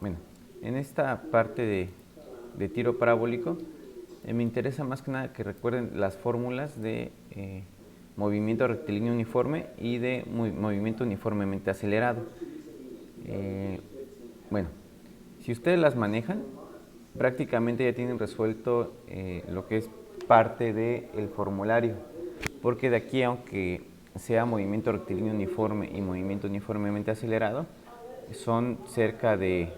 Bueno, en esta parte de tiro parabólico me interesa más que nada que recuerden las fórmulas de movimiento rectilíneo uniforme y de movimiento uniformemente acelerado. Bueno, si ustedes las manejan, prácticamente ya tienen resuelto lo que es parte del formulario, porque de aquí, aunque sea movimiento rectilíneo uniforme y movimiento uniformemente acelerado, son cerca de,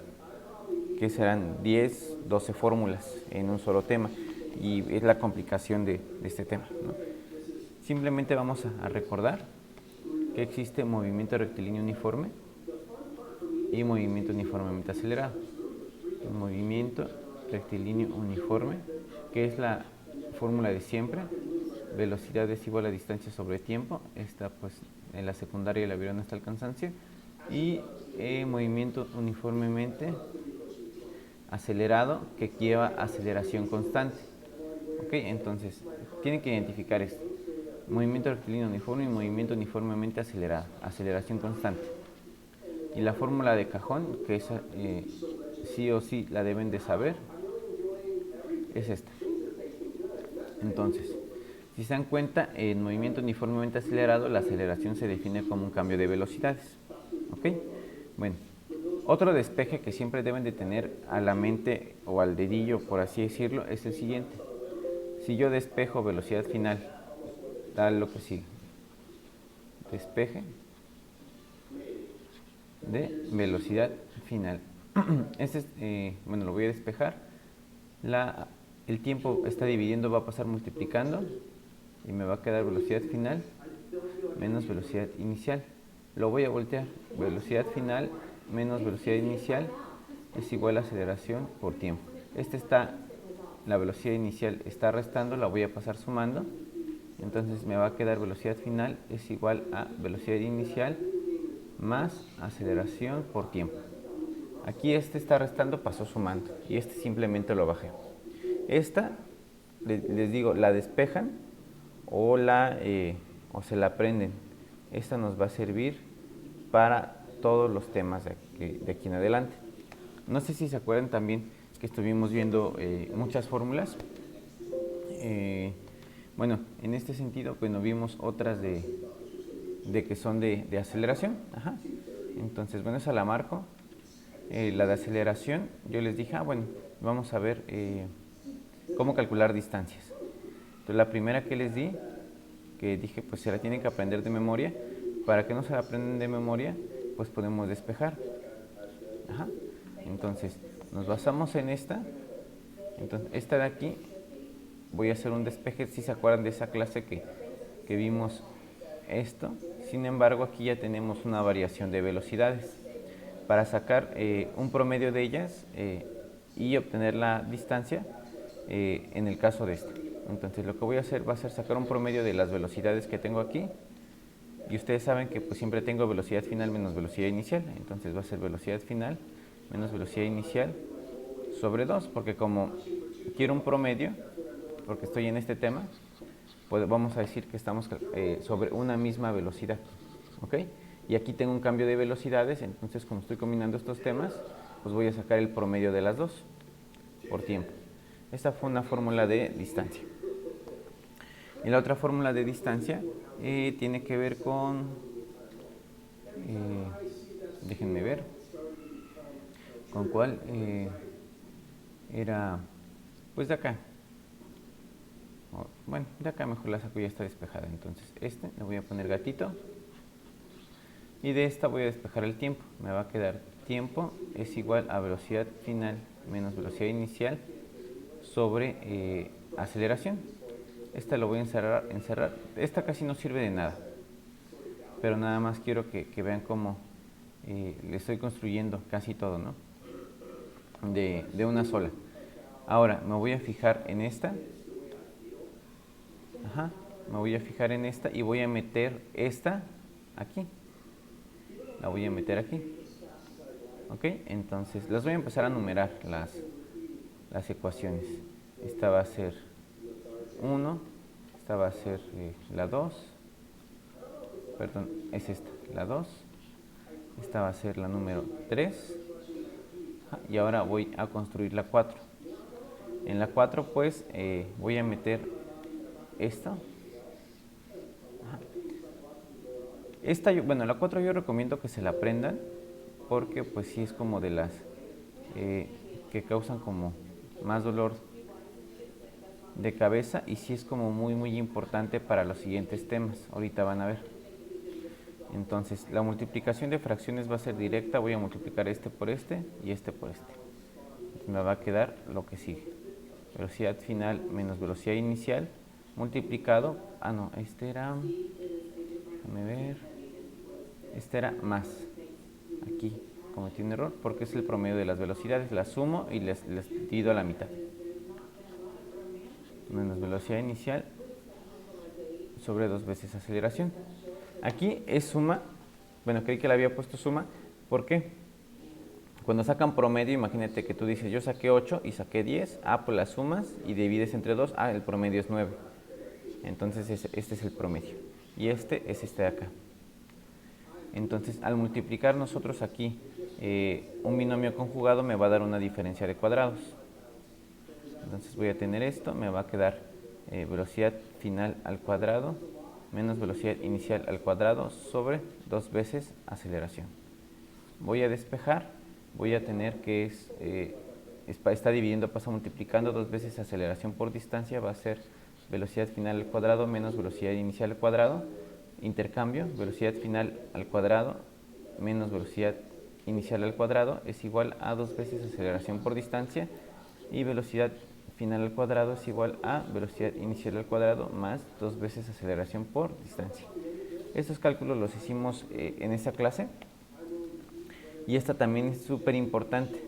que serán 10, 12 fórmulas en un solo tema, y es la complicación de este tema, ¿no? Simplemente vamos a recordar que existe movimiento rectilíneo uniforme y movimiento uniformemente acelerado. El movimiento rectilíneo uniforme, que es la fórmula de siempre, velocidad es igual a distancia sobre tiempo. Esta pues en la secundaria la vieron hasta el cansancio. Y movimiento uniformemente acelerado, que lleva aceleración constante. Ok, entonces tienen que identificar esto: movimiento rectilíneo uniforme y movimiento uniformemente acelerado, aceleración constante. Y la fórmula de cajón, que esa sí o sí la deben de saber, es esta. Entonces, si se dan cuenta, en movimiento uniformemente acelerado, la aceleración se define como un cambio de velocidades. ¿Ok? Bueno, otro despeje que siempre deben de tener a la mente o al dedillo, por así decirlo, es el siguiente. Si yo despejo velocidad final, da lo que sigue: despeje de velocidad final. Este es, bueno, lo voy a despejar. El tiempo está dividiendo, va a pasar multiplicando, y me va a quedar velocidad final menos velocidad inicial. Lo voy a voltear: velocidad final menos velocidad inicial es igual a aceleración por tiempo. La velocidad inicial está restando, la voy a pasar sumando, entonces me va a quedar velocidad final es igual a velocidad inicial más aceleración por tiempo. Aquí este está restando, pasó sumando, y este simplemente lo bajé. Esta, les digo, la despejan o o se la aprenden. Esta nos va a servir para todos los temas de aquí en adelante. No sé si se acuerdan también que estuvimos viendo muchas fórmulas. Bueno, en este sentido, bueno, vimos otras de que son de aceleración. Ajá. Entonces, bueno, esa la marco. La de aceleración, yo les dije, bueno, vamos a ver cómo calcular distancias. Entonces, la primera que les di, que dije, pues se la tienen que aprender de memoria. Para que no se la aprendan de memoria, pues podemos despejar. Ajá. Entonces, nos basamos en esta. Entonces, esta de aquí, voy a hacer un despeje. Si se acuerdan de esa clase que vimos esto. Sin embargo, aquí ya tenemos una variación de velocidades. Para sacar un promedio de ellas y obtener la distancia en el caso de este. Entonces lo que voy a hacer va a ser sacar un promedio de las velocidades que tengo aquí, y ustedes saben que pues siempre tengo velocidad final menos velocidad inicial. Entonces va a ser velocidad final menos velocidad inicial sobre 2, porque como quiero un promedio, porque estoy en este tema, pues vamos a decir que estamos sobre una misma velocidad. ¿Ok? Y aquí tengo un cambio de velocidades, entonces como estoy combinando estos temas, pues voy a sacar el promedio de las dos por tiempo. Esta fue una fórmula de distancia. Y la otra fórmula de distancia tiene que ver con, déjenme ver, con cuál era, pues de acá. Bueno, de acá mejor la saco, ya está despejada. Entonces le voy a poner gatito. Y de esta voy a despejar el tiempo. Me va a quedar tiempo es igual a velocidad final menos velocidad inicial sobre aceleración. Esta lo voy a encerrar. Esta casi no sirve de nada, pero nada más quiero que vean cómo le estoy construyendo casi todo, ¿no? De una sola. Ahora me voy a fijar en esta. Ajá. Me voy a fijar en esta y voy a meter esta aquí. La voy a meter aquí. ¿Ok? Entonces las voy a empezar a numerar las ecuaciones. Esta va a ser 1, esta va a ser la 2, perdón, es esta, la 2, esta va a ser la número 3, y ahora voy a construir la 4. En la 4 pues voy a meter esto. Bueno, la 4 yo recomiendo que se la aprendan porque pues sí es como de las que causan como más dolor de cabeza y sí es como muy importante para los siguientes temas. Ahorita van a ver. Entonces, la multiplicación de fracciones va a ser directa. Voy a multiplicar este por este y este por este. Entonces, me va a quedar lo que sigue. Velocidad final menos velocidad inicial multiplicado. Ah, no, este era... Déjame ver. Este era más. Aquí cometí un error porque es el promedio de las velocidades. Las sumo y les divido a la mitad. Menos velocidad inicial sobre 2 veces aceleración. Aquí es suma. Bueno, creí que le había puesto suma. ¿Por qué? Cuando sacan promedio, imagínate que tú dices, yo saqué 8 y saqué 10. Ah, pues las sumas y divides entre 2. Ah, el promedio es 9. Entonces este es el promedio. Y este es este de acá. Entonces, al multiplicar nosotros aquí un binomio conjugado, me va a dar una diferencia de cuadrados. Entonces voy a tener esto, me va a quedar velocidad final al cuadrado menos velocidad inicial al cuadrado sobre 2 veces aceleración. Voy a despejar, voy a tener que está dividiendo, pasa multiplicando 2 veces aceleración por distancia, va a ser velocidad final al cuadrado menos velocidad inicial al cuadrado, intercambio, velocidad final al cuadrado menos velocidad inicial al cuadrado es igual a 2 veces aceleración por distancia y velocidad final al cuadrado es igual a velocidad inicial al cuadrado más 2 veces aceleración por distancia. Estos cálculos los hicimos en esta clase y esta también es súper importante.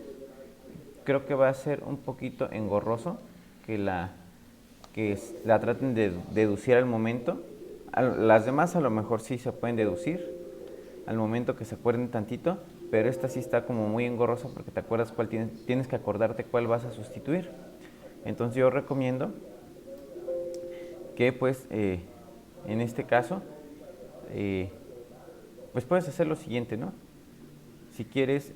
Creo que va a ser un poquito engorroso que la traten de deducir al momento. Las demás a lo mejor sí se pueden deducir al momento que se acuerden tantito, pero esta sí está como muy engorrosa porque te acuerdas cuál tienes que acordarte cuál vas a sustituir. Entonces yo recomiendo que pues en este caso pues puedes hacer lo siguiente, ¿no? Si quieres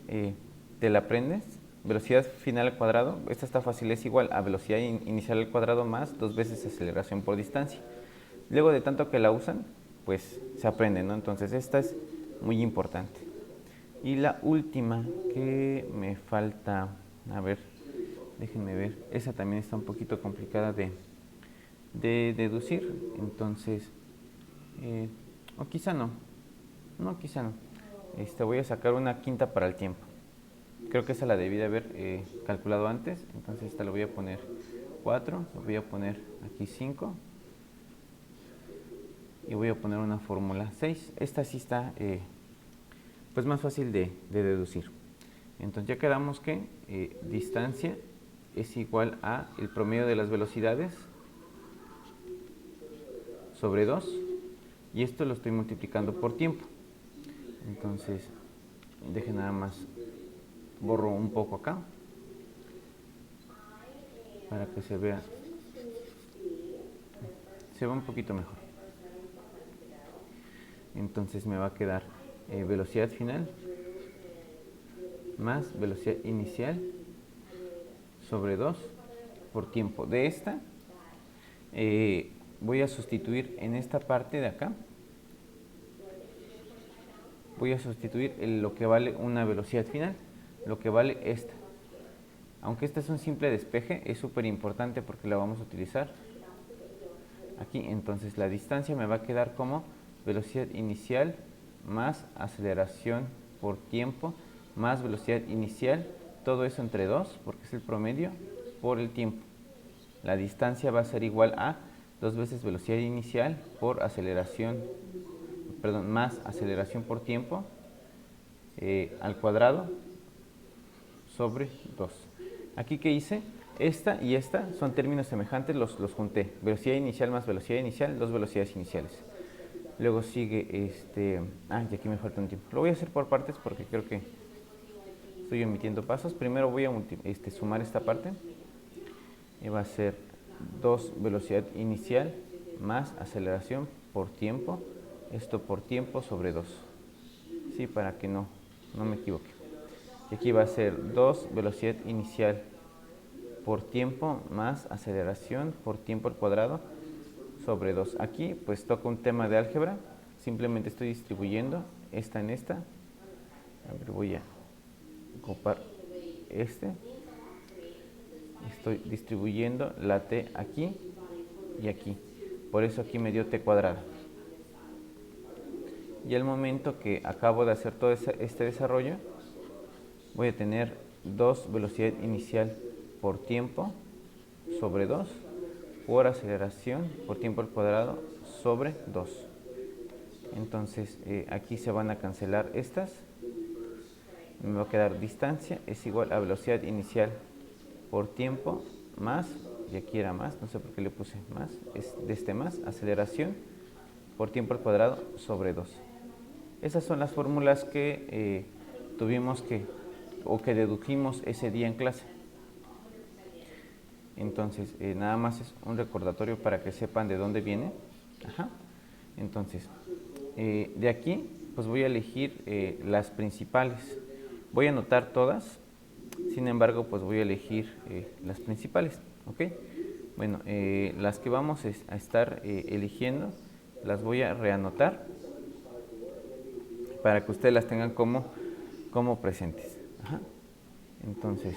te la aprendes, velocidad final al cuadrado, esta está fácil, es igual a velocidad inicial al cuadrado más 2 veces aceleración por distancia. Luego de tanto que la usan, pues se aprende, ¿no? Entonces esta es muy importante. Y la última que me falta, a ver, déjenme ver, esa también está un poquito complicada de deducir, entonces, o quizá no, quizá no. Voy a sacar una quinta para el tiempo. Creo que esa la debí de haber calculado antes, entonces esta le voy a poner 4, le voy a poner aquí 5 y voy a poner una fórmula 6. Esta sí está pues más fácil de deducir. Entonces ya quedamos que distancia es igual a el promedio de las velocidades sobre 2 y esto lo estoy multiplicando por tiempo. Entonces dejen nada más, borro un poco acá para que se vea un poquito mejor. Entonces me va a quedar velocidad final más velocidad inicial sobre 2 por tiempo. De esta voy a sustituir en esta parte de acá, voy a sustituir lo que vale una velocidad final, lo que vale esta. Aunque este es un simple despeje, es súper importante porque la vamos a utilizar aquí. Entonces la distancia me va a quedar como velocidad inicial más aceleración por tiempo más velocidad inicial, todo eso entre 2 porque es el promedio por el tiempo. La distancia va a ser igual a 2 veces velocidad inicial por aceleración, perdón, más aceleración por tiempo al cuadrado sobre 2. Aquí que hice, esta y esta son términos semejantes, los junté. Velocidad inicial más velocidad inicial, 2 velocidades iniciales. Luego sigue y aquí me falta un tiempo. Lo voy a hacer por partes porque creo que estoy omitiendo pasos. Primero voy a sumar esta parte. Y va a ser 2 velocidad inicial más aceleración por tiempo. Esto por tiempo sobre 2. Sí, para que no me equivoque. Y aquí va a ser 2 velocidad inicial por tiempo más aceleración por tiempo al cuadrado sobre 2. Aquí pues toca un tema de álgebra. Simplemente estoy distribuyendo esta en esta. A ver, voy a ocupar este. Estoy distribuyendo la t aquí y aquí. Por eso aquí me dio t cuadrada. Y al momento que acabo de hacer todo este desarrollo, voy a tener 2 velocidad inicial por tiempo sobre 2 por aceleración por tiempo al cuadrado sobre 2. Entonces aquí se van a cancelar estas. Me va a quedar distancia es igual a velocidad inicial por tiempo más, y aquí era más, no sé por qué le puse más, es de este más, aceleración por tiempo al cuadrado sobre 2. Esas son las fórmulas que tuvimos que, o que dedujimos ese día en clase. Entonces, nada más es un recordatorio para que sepan de dónde viene. Ajá. Entonces, de aquí, pues voy a elegir las principales. Voy a anotar todas, sin embargo, pues voy a elegir las principales. ¿Ok? Bueno, las que vamos a estar eligiendo, las voy a reanotar para que ustedes las tengan como presentes. Ajá. Entonces,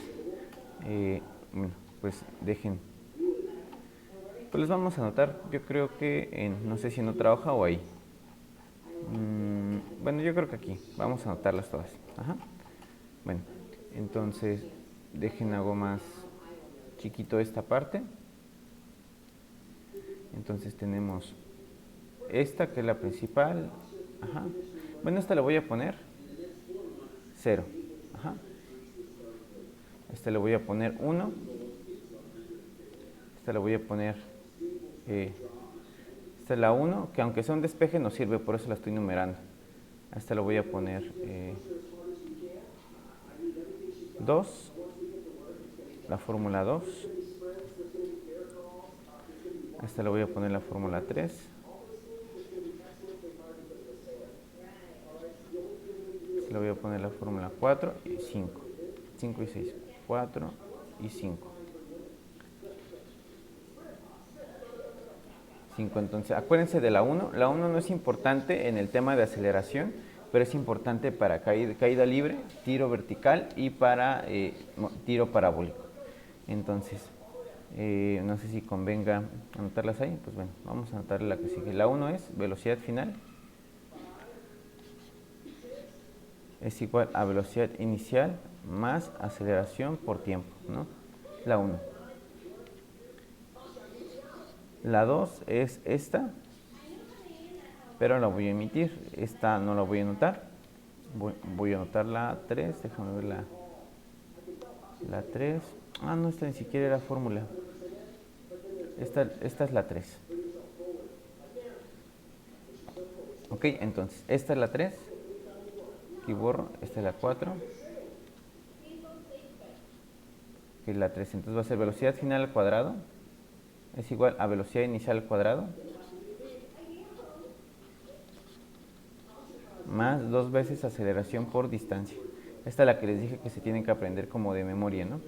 bueno, pues dejen. Pues les vamos a anotar, yo creo que no sé si en otra hoja o ahí. Bueno, yo creo que aquí. Vamos a anotarlas todas. Ajá. Bueno, entonces dejen algo más chiquito esta parte. Entonces tenemos esta que es la principal. Ajá. Bueno, esta le voy a poner 0. Ajá. Esta le voy a poner 1. Esta le voy a poner, esta es la 1, que aunque sea un despeje nos sirve, por eso la estoy numerando. A esta le voy a poner 2, la fórmula 2. A esta le voy a poner la fórmula 3. Le voy a poner la fórmula 4 y 5. 5 y 6. 4 y 5. 5. Entonces, acuérdense de la 1. La 1 no es importante en el tema de aceleración, pero es importante para caída libre, tiro vertical y para tiro parabólico. Entonces, no sé si convenga anotarlas ahí. Pues bueno, vamos a anotar la que sigue. La 1 es velocidad final. Es igual a velocidad inicial más aceleración por tiempo, ¿no? La 1. La 2 es esta, pero la voy a emitir. Esta no la voy a anotar. Voy a anotar la 3. Déjame ver la 3. Ah, no, esta ni siquiera era fórmula. Esta es la 3. Ok, entonces, esta es la 3. Aquí borro. Esta es la 4. Que es la 3. Entonces va a ser velocidad final al cuadrado. Es igual a velocidad inicial al cuadrado. Más 2 veces aceleración por distancia. Esta es la que les dije que se tienen que aprender como de memoria, ¿no?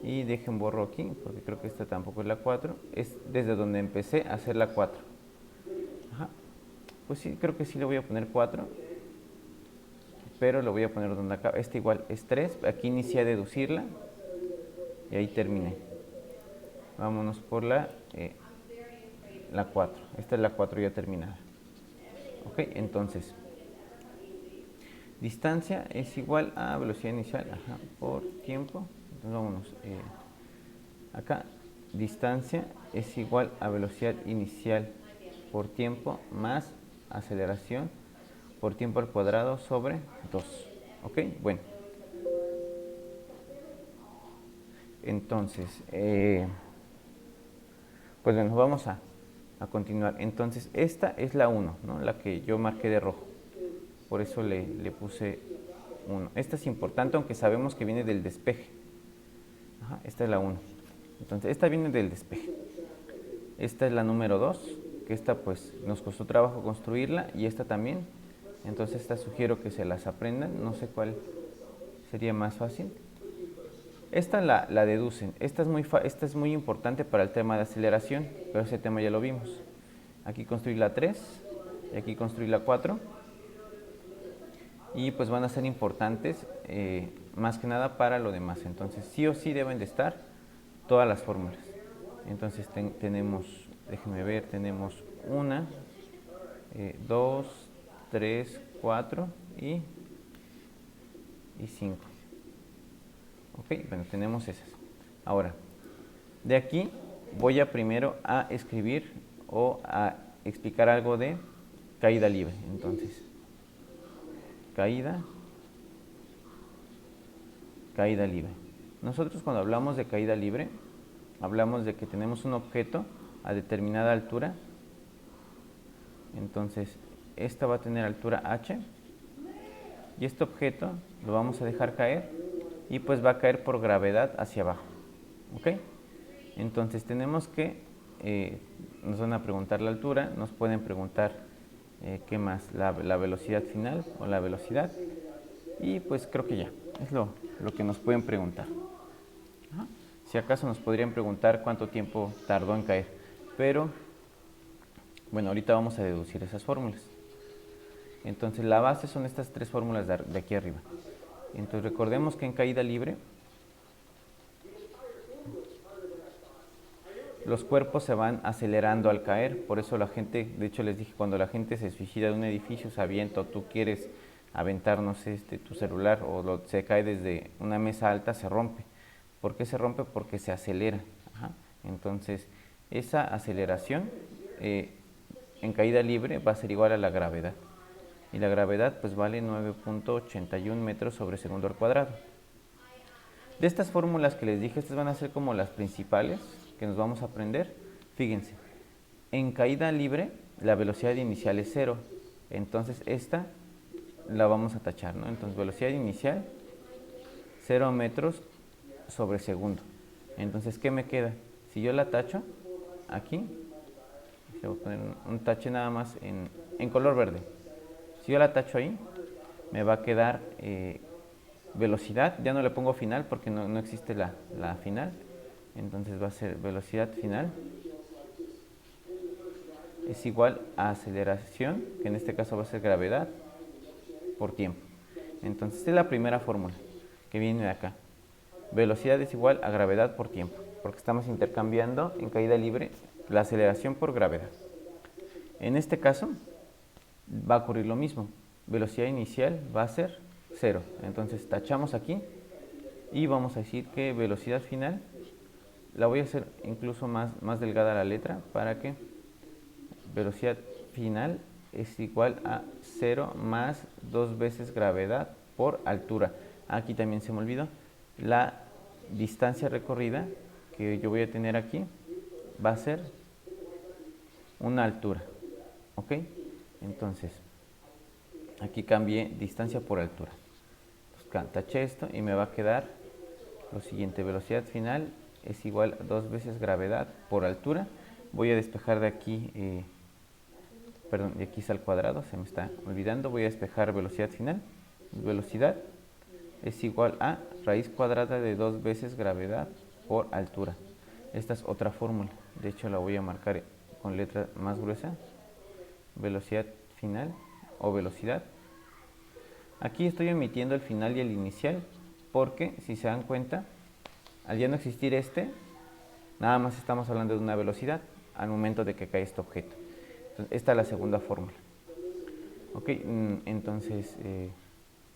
Y dejen borro aquí, porque creo que esta tampoco es la 4. Es desde donde empecé a hacer la 4. Ajá. Pues sí, creo que sí le voy a poner 4. Pero lo voy a poner donde acaba. Esta igual es 3. Aquí inicié a deducirla. Y ahí terminé. Vámonos por la 4. Esta es la 4 ya terminada. Ok, entonces, distancia es igual a velocidad inicial por tiempo. Entonces vámonos. Acá, distancia es igual a velocidad inicial por tiempo más aceleración por tiempo al cuadrado sobre 2. Ok, bueno. Entonces, pues bueno, vamos a continuar. Entonces, esta es la 1, ¿no? La que yo marqué de rojo. Por eso le puse 1. Esta es importante, aunque sabemos que viene del despeje. Ajá, esta es la 1. Entonces, esta viene del despeje. Esta es la número 2, que esta pues nos costó trabajo construirla, y esta también. Entonces, esta sugiero que se las aprendan. No sé cuál sería más fácil. Esta la deducen. Esta es muy importante para el tema de aceleración, pero ese tema ya lo vimos. Aquí construir la 3 y aquí construir la 4. Y pues van a ser importantes más que nada para lo demás. Entonces sí o sí deben de estar todas las fórmulas. Entonces tenemos, déjenme ver, tenemos 1, 2, 3, 4 y 5. Ok, bueno, tenemos esas. Ahora, de aquí voy a primero a escribir o a explicar algo de caída libre. Entonces, caída libre. Nosotros cuando hablamos de caída libre, hablamos de que tenemos un objeto a determinada altura. Entonces, esta va a tener altura h y este objeto lo vamos a dejar caer y pues va a caer por gravedad hacia abajo. ¿Ok? Entonces tenemos que, nos van a preguntar la altura, nos pueden preguntar qué más, la velocidad final o la velocidad, y pues creo que ya, es lo que nos pueden preguntar. Ajá. Si acaso nos podrían preguntar cuánto tiempo tardó en caer, pero bueno, ahorita vamos a deducir esas fórmulas. Entonces la base son estas tres fórmulas de aquí arriba. Entonces recordemos que en caída libre los cuerpos se van acelerando al caer, por eso la gente, de hecho les dije, cuando la gente se suicida de un edificio, se avienta, o tú quieres aventar, no sé, tu celular, o se cae desde una mesa alta, se rompe. ¿Por qué se rompe? Porque se acelera. Ajá. Entonces, esa aceleración en caída libre va a ser igual a la gravedad. Y la gravedad pues vale 9.81 metros sobre segundo al cuadrado. De estas fórmulas que les dije, estas van a ser como las principales que nos vamos a aprender. Fíjense, en caída libre la velocidad inicial es 0, entonces esta la vamos a tachar, ¿no? Entonces velocidad inicial 0 metros sobre segundo. Entonces, ¿qué me queda? Si yo la tacho aquí, voy a poner un tache nada más en color verde. Si yo la tacho ahí, me va a quedar velocidad, ya no le pongo final porque no existe la final, entonces va a ser velocidad final es igual a aceleración, que en este caso va a ser gravedad, por tiempo. Entonces esta es la primera fórmula que viene de acá. Velocidad es igual a gravedad por tiempo, porque estamos intercambiando en caída libre la aceleración por gravedad. En este caso va a ocurrir lo mismo. Velocidad inicial va a ser 0. Entonces tachamos aquí y vamos a decir que velocidad final, la voy a hacer incluso más delgada la letra para que velocidad final es igual a 0 más 2 veces gravedad por altura. Aquí también se me olvidó. La distancia recorrida que yo voy a tener aquí va a ser una altura. ¿Ok? Entonces, aquí cambié distancia por altura. Entonces, taché esto y me va a quedar lo siguiente. Velocidad final es igual a 2 veces gravedad por altura. Voy a despejar de aquí, perdón, de aquí está al cuadrado, se me está olvidando. Voy a despejar velocidad final. Velocidad es igual a raíz cuadrada de 2 veces gravedad por altura. Esta es otra fórmula. De hecho, la voy a marcar con letra más gruesa. Velocidad final o velocidad. Aquí estoy omitiendo el final y el inicial porque, si se dan cuenta, al ya no existir nada más estamos hablando de una velocidad al momento de que cae este objeto. Entonces, esta es la segunda fórmula. Ok, entonces,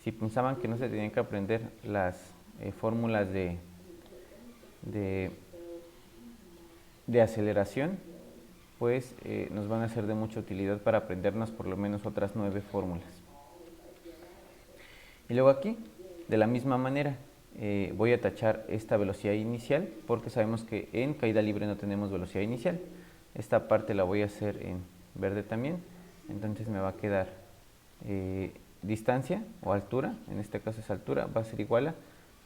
si pensaban que no se tenían que aprender las fórmulas de aceleración, pues nos van a ser de mucha utilidad para aprendernos por lo menos otras 9 fórmulas. Y luego aquí, de la misma manera, voy a tachar esta velocidad inicial porque sabemos que en caída libre no tenemos velocidad inicial. Esta parte la voy a hacer en verde también, entonces me va a quedar distancia o altura, en este caso es altura, va a ser igual a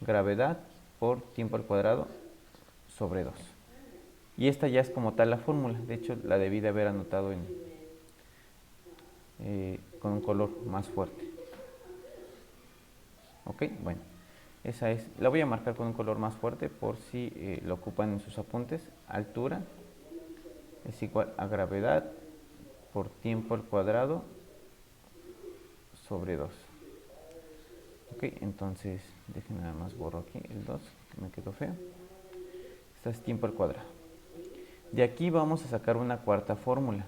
gravedad por tiempo al cuadrado sobre 2. Y esta ya es como tal la fórmula, de hecho la debí de haber anotado con un color más fuerte. Ok, bueno, Esa es, la voy a marcar con un color más fuerte por si lo ocupan en sus apuntes. Altura es igual a gravedad por tiempo al cuadrado sobre 2. Ok, entonces dejen nada más borro aquí el 2, que me quedó feo. Esto es tiempo al cuadrado. De aquí vamos a sacar una cuarta fórmula.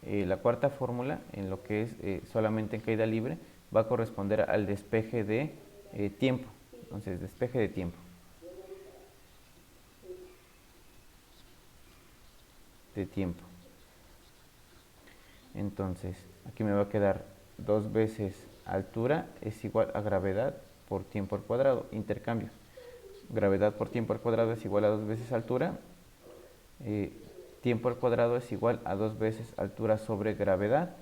La cuarta fórmula, en lo que es solamente en caída libre, va a corresponder al despeje de tiempo. Entonces, despeje de tiempo. Entonces, aquí me va a quedar 2 veces altura es igual a gravedad por tiempo al cuadrado. Intercambio. Gravedad por tiempo al cuadrado es igual a 2 veces altura. Tiempo al cuadrado es igual a 2 veces altura sobre gravedad.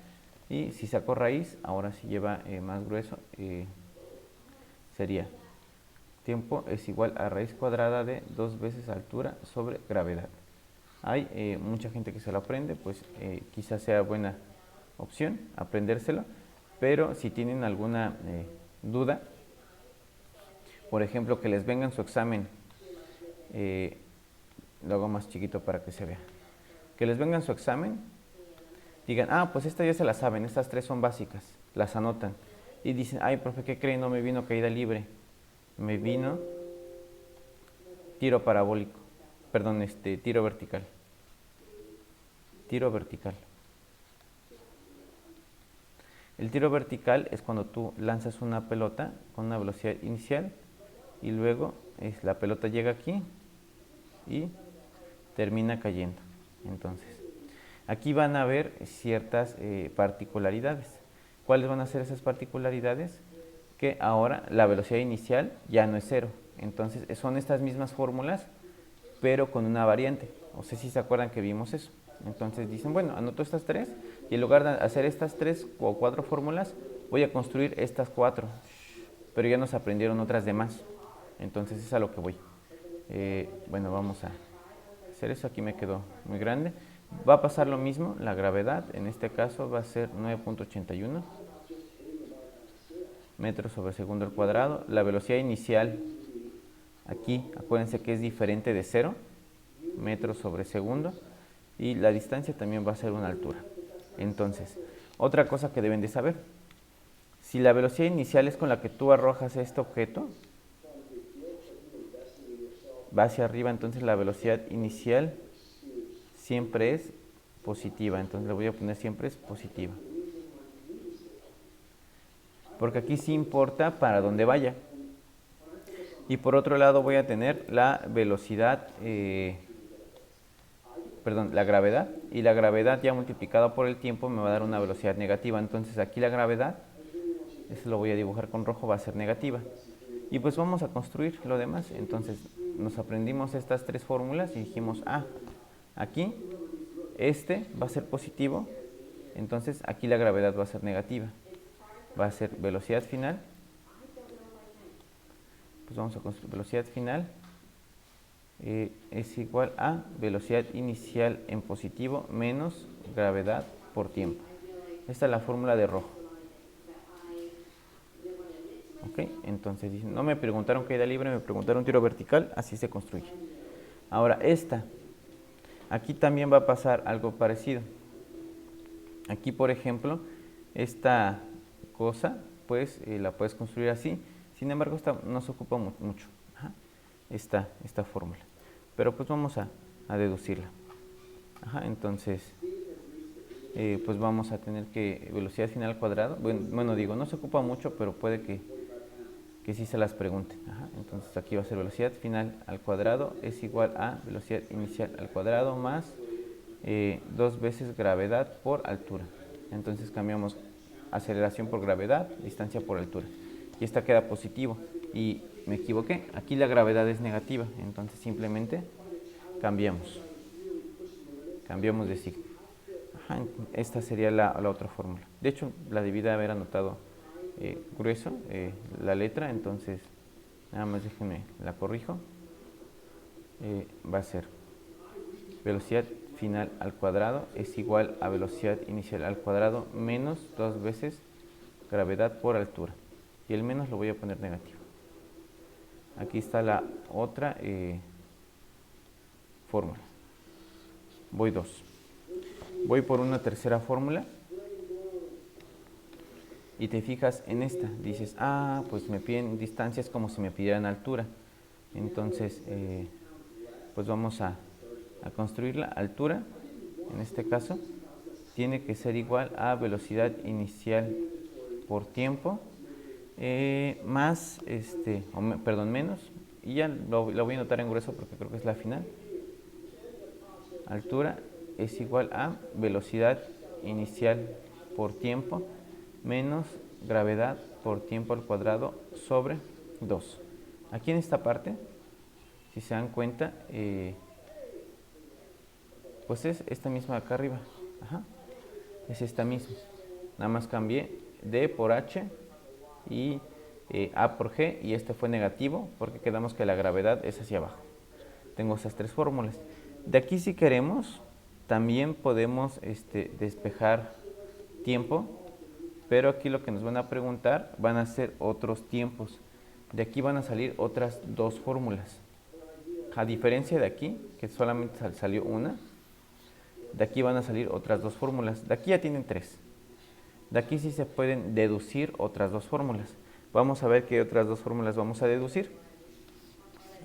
Y si saco raíz, ahora sí lleva más grueso, sería tiempo es igual a raíz cuadrada de 2 veces altura sobre gravedad. Hay mucha gente que se lo aprende, pues quizás sea buena opción aprendérselo, pero si tienen alguna duda, por ejemplo, que les venga en su examen, lo hago más chiquito para que se vea, que les venga en su examen, digan, ah, pues esta ya se la saben, estas 3 son básicas, las anotan, y dicen, ay, profe, ¿qué creen? No me vino caída libre, me vino tiro parabólico, perdón, tiro vertical. Tiro vertical. El tiro vertical es cuando tú lanzas una pelota con una velocidad inicial y luego la pelota llega aquí y termina cayendo. Entonces, aquí van a haber ciertas particularidades. ¿Cuáles van a ser esas particularidades? Que ahora la velocidad inicial ya no es 0. Entonces, son estas mismas fórmulas, pero con una variante. No sé si se acuerdan que vimos eso. Entonces dicen, bueno, anoto estas 3 y en lugar de hacer estas 3 o 4 fórmulas, voy a construir estas 4. Pero ya nos aprendieron otras demás. Entonces es a lo que voy. Bueno, vamos a hacer eso. Aquí me quedó muy grande. Va a pasar lo mismo, la gravedad, en este caso va a ser 9.81 metros sobre segundo al cuadrado. La velocidad inicial, aquí, acuérdense que es diferente de 0, metros sobre segundo. Y la distancia también va a ser una altura. Entonces, otra cosa que deben de saber, si la velocidad inicial es con la que tú arrojas este objeto, va hacia arriba, entonces la velocidad inicial siempre es positiva. Entonces le voy a poner siempre es positiva. Porque aquí sí importa para dónde vaya. Y por otro lado voy a tener la velocidad, la gravedad, y la gravedad ya multiplicada por el tiempo me va a dar una velocidad negativa. Entonces aquí la gravedad, eso lo voy a dibujar con rojo, va a ser negativa. Y pues vamos a construir lo demás. Entonces nos aprendimos estas 3 fórmulas y dijimos, ah, aquí va a ser positivo, entonces aquí la gravedad va a ser negativa. Va a ser velocidad final. Pues vamos a construir velocidad final. Es igual a velocidad inicial en positivo menos gravedad por tiempo. Esta es la fórmula de rojo. Ok, entonces dicen, no me preguntaron caída libre, me preguntaron tiro vertical, así se construye. Ahora aquí también va a pasar algo parecido. Aquí, por ejemplo, esta cosa, pues la puedes construir así. Sin embargo, esta no se ocupa mucho, esta fórmula. Pero pues vamos a deducirla. Entonces, pues vamos a tener que velocidad final al cuadrado. Bueno, digo, no se ocupa mucho, pero puede que sí se las pregunten. Entonces aquí va a ser velocidad final al cuadrado es igual a velocidad inicial al cuadrado más 2 veces gravedad por altura. Entonces cambiamos aceleración por gravedad, distancia por altura. Y esta queda positivo. Y me equivoqué, aquí la gravedad es negativa, entonces simplemente cambiamos de signo. Esta sería la otra fórmula. De hecho, la debí de haber anotado grueso la letra, entonces nada más déjenme la corrijo. Va a ser velocidad final al cuadrado es igual a velocidad inicial al cuadrado menos 2 veces gravedad por altura. Y el menos lo voy a poner negativo. Aquí está la otra fórmula. Voy 2. Voy por una tercera fórmula. Y te fijas en esta. Dices, pues me piden distancias como si me pidieran altura. Entonces, pues vamos a construir la altura. En este caso, tiene que ser igual a velocidad inicial por tiempo. Más, menos, y ya lo voy a anotar en grueso porque creo que es la final. Altura es igual a velocidad inicial por tiempo menos gravedad por tiempo al cuadrado sobre 2. Aquí en esta parte, si se dan cuenta, pues es esta misma de acá arriba. Es esta misma. Nada más cambié D por H y A por G, y este fue negativo porque quedamos que la gravedad es hacia abajo. Tengo esas tres fórmulas. De aquí, si queremos, también podemos despejar tiempo, pero aquí lo que nos van a preguntar van a ser otros tiempos. De aquí van a salir otras dos fórmulas. A diferencia de aquí, que solamente salió una, de aquí van a salir otras dos fórmulas. De aquí ya tienen tres. De aquí sí se pueden deducir otras dos fórmulas. Vamos a ver qué otras dos fórmulas vamos a deducir.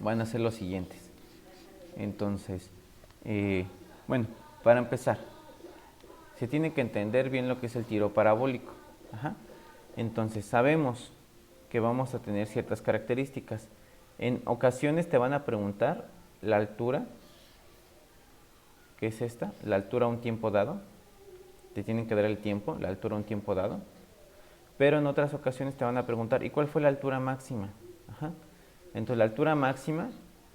Van a ser los siguientes. Entonces, bueno, para empezar, se tiene que entender bien lo que es el tiro parabólico. Entonces, sabemos que vamos a tener ciertas características. En ocasiones te van a preguntar la altura, que es esta, la altura a un tiempo dado. Te tienen que dar el tiempo, la altura a un tiempo dado. Pero en otras ocasiones te van a preguntar, ¿y cuál fue la altura máxima? Entonces, la altura máxima,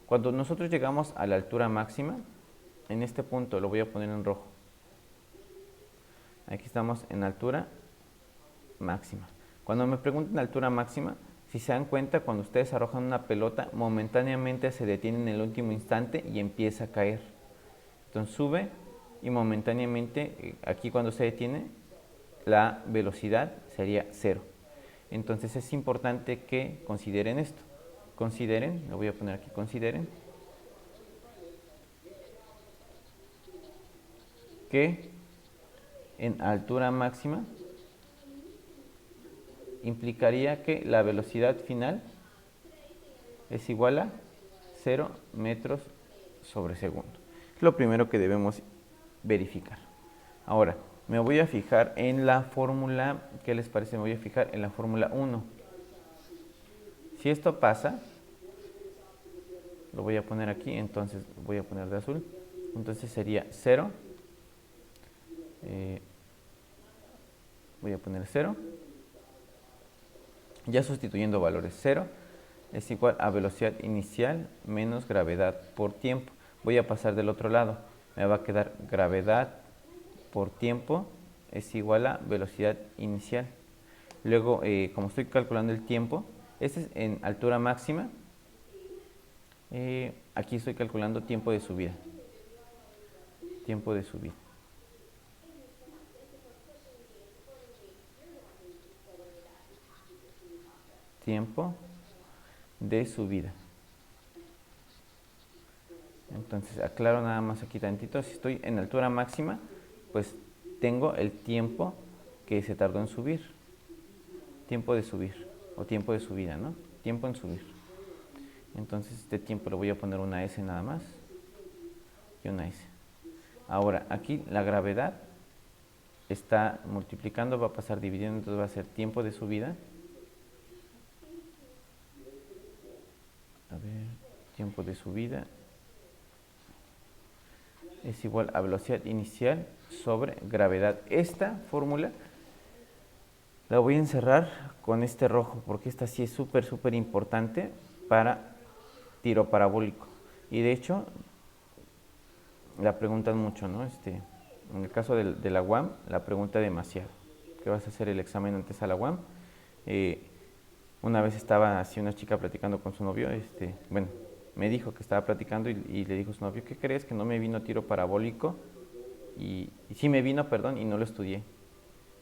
cuando nosotros llegamos a la altura máxima, en este punto lo voy a poner en rojo. Aquí estamos en altura máxima. Cuando me preguntan altura máxima, si se dan cuenta, cuando ustedes arrojan una pelota, momentáneamente se detiene en el último instante y empieza a caer. Entonces sube y momentáneamente, aquí cuando se detiene, la velocidad sería 0. Entonces es importante que consideren esto. Consideren, lo voy a poner aquí, consideren que en altura máxima implicaría que la velocidad final es igual a 0 metros sobre segundo. Es lo primero que debemos verificar. Ahora, me voy a fijar en la fórmula, ¿qué les parece? Me voy a fijar en la fórmula 1. Si esto pasa, lo voy a poner aquí, entonces voy a poner de azul. Entonces sería 0. Voy a poner 0. Ya sustituyendo valores, 0 es igual a velocidad inicial menos gravedad por tiempo. Voy a pasar del otro lado. Me va a quedar gravedad por tiempo es igual a velocidad inicial. Luego, como estoy calculando el tiempo, este es en altura máxima. Aquí estoy calculando tiempo de subida. Tiempo de subida. Tiempo de subida. Entonces aclaro nada más aquí tantito. Si estoy en altura máxima, pues tengo el tiempo que se tardó en subir. Tiempo de subir o tiempo de subida, ¿no? Tiempo en subir. Entonces este tiempo le voy a poner una S nada más y una S. Ahora aquí la gravedad está multiplicando, va a pasar dividiendo, entonces va a ser tiempo de subida. A ver, tiempo de subida es igual a velocidad inicial sobre gravedad. Esta fórmula la voy a encerrar con este rojo porque esta sí es súper importante para tiro parabólico. Y de hecho, la preguntan mucho, ¿no? En el caso de la UAM, la pregunta demasiado. Que vas a hacer el examen antes a la UAM. Una vez estaba así una chica platicando con su novio, bueno, me dijo que estaba platicando y le dijo a su novio, ¿qué crees? Que no me vino tiro parabólico y sí me vino, perdón, y no lo estudié.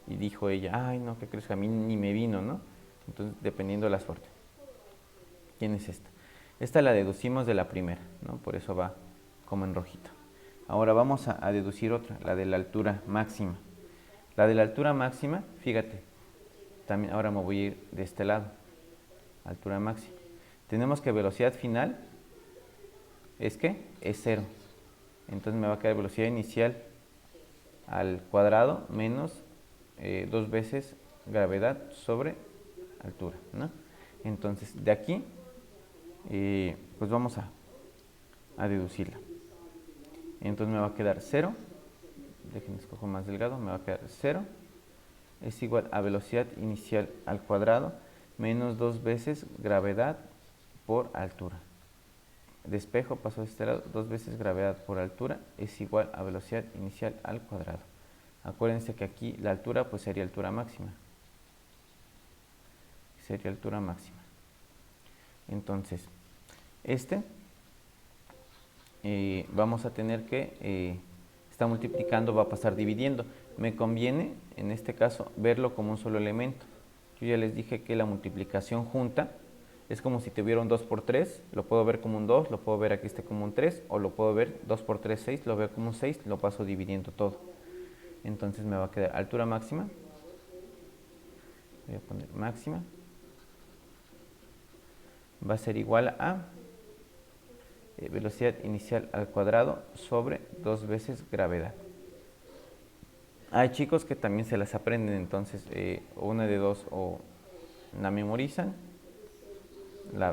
Y dijo ella, ay no, ¿qué crees? Que a mí ni me vino, ¿no? Entonces, dependiendo de la suerte. ¿Quién es esta? Esta la deducimos de la primera, ¿no? Por eso va como en rojito. Ahora vamos a deducir otra, la de la altura máxima. La de la altura máxima, fíjate, también ahora me voy a ir de este lado, altura máxima. Tenemos que velocidad final es ¿qué? Es 0. Entonces me va a quedar velocidad inicial al cuadrado menos 2 veces gravedad sobre altura, ¿no? Entonces de aquí pues vamos a deducirla. Entonces me va a quedar 0, déjenme escojo más delgado, me va a quedar 0 es igual a velocidad inicial al cuadrado menos 2 veces gravedad por altura. Despejo, paso de este lado, 2 veces gravedad por altura es igual a velocidad inicial al cuadrado. Acuérdense que aquí la altura pues sería altura máxima. Sería altura máxima. Entonces, vamos a tener que, está multiplicando, va a pasar dividiendo. Me conviene, en este caso, verlo como un solo elemento. Yo ya les dije que la multiplicación junta es como si tuviera un 2 por 3, lo puedo ver como un 2, lo puedo ver aquí como un 3, o lo puedo ver 2 por 3, 6, lo veo como un 6, lo paso dividiendo todo. Entonces me va a quedar altura máxima, voy a poner máxima, va a ser igual a velocidad inicial al cuadrado sobre 2 veces gravedad. Hay chicos que también se las aprenden, entonces una de dos, o la memorizan,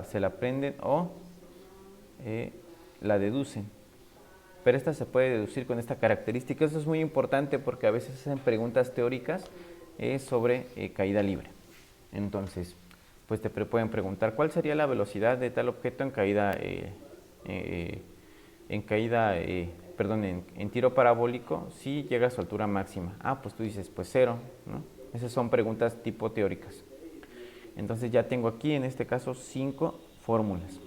se la aprenden, o la deducen. Pero esta se puede deducir con esta característica. Eso es muy importante porque a veces hacen preguntas teóricas sobre caída libre. Entonces, pues te pueden preguntar cuál sería la velocidad de tal objeto en caída, en tiro parabólico si llega a su altura máxima. Ah, pues tú dices, pues 0, ¿no? Esas son preguntas tipo teóricas. Entonces ya tengo aquí, en este caso, 5 fórmulas.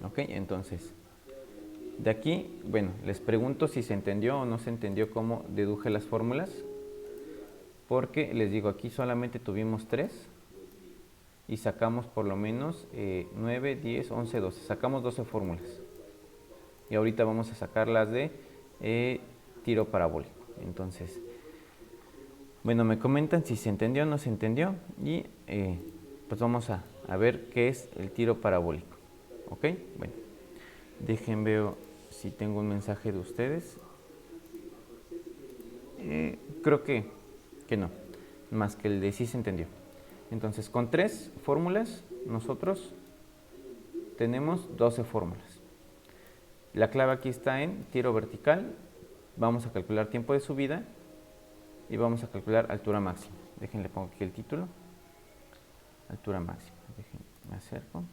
¿Ok? Entonces, de aquí, bueno, les pregunto si se entendió o no se entendió cómo deduje las fórmulas. Porque les digo, aquí solamente tuvimos 3 y sacamos por lo menos 9, 10, 11, 12. Sacamos 12 fórmulas. Y ahorita vamos a sacar las de tiro parabólico. Entonces, bueno, me comentan si se entendió o no se entendió. Y pues vamos a ver qué es el tiro parabólico. ¿Ok? Bueno, dejen veo si tengo un mensaje de ustedes. Creo que no, más que el de sí se entendió. Entonces, con 3 fórmulas, nosotros tenemos 12 fórmulas. La clave aquí está en tiro vertical. Vamos a calcular tiempo de subida y vamos a calcular altura máxima. Déjenle pongo aquí el título. Altura máxima. Déjenme, me acerco.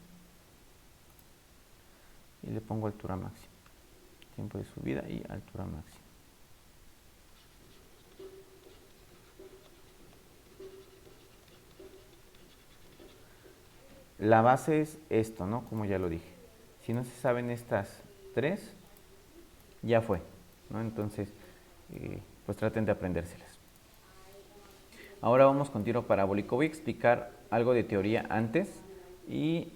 Y le pongo altura máxima. Tiempo de subida y altura máxima. La base es esto, ¿no? Como ya lo dije. Si no se saben estas 3, ya fue, ¿no? Entonces, pues traten de aprendérselas. Ahora vamos con tiro parabólico. Voy a explicar algo de teoría antes y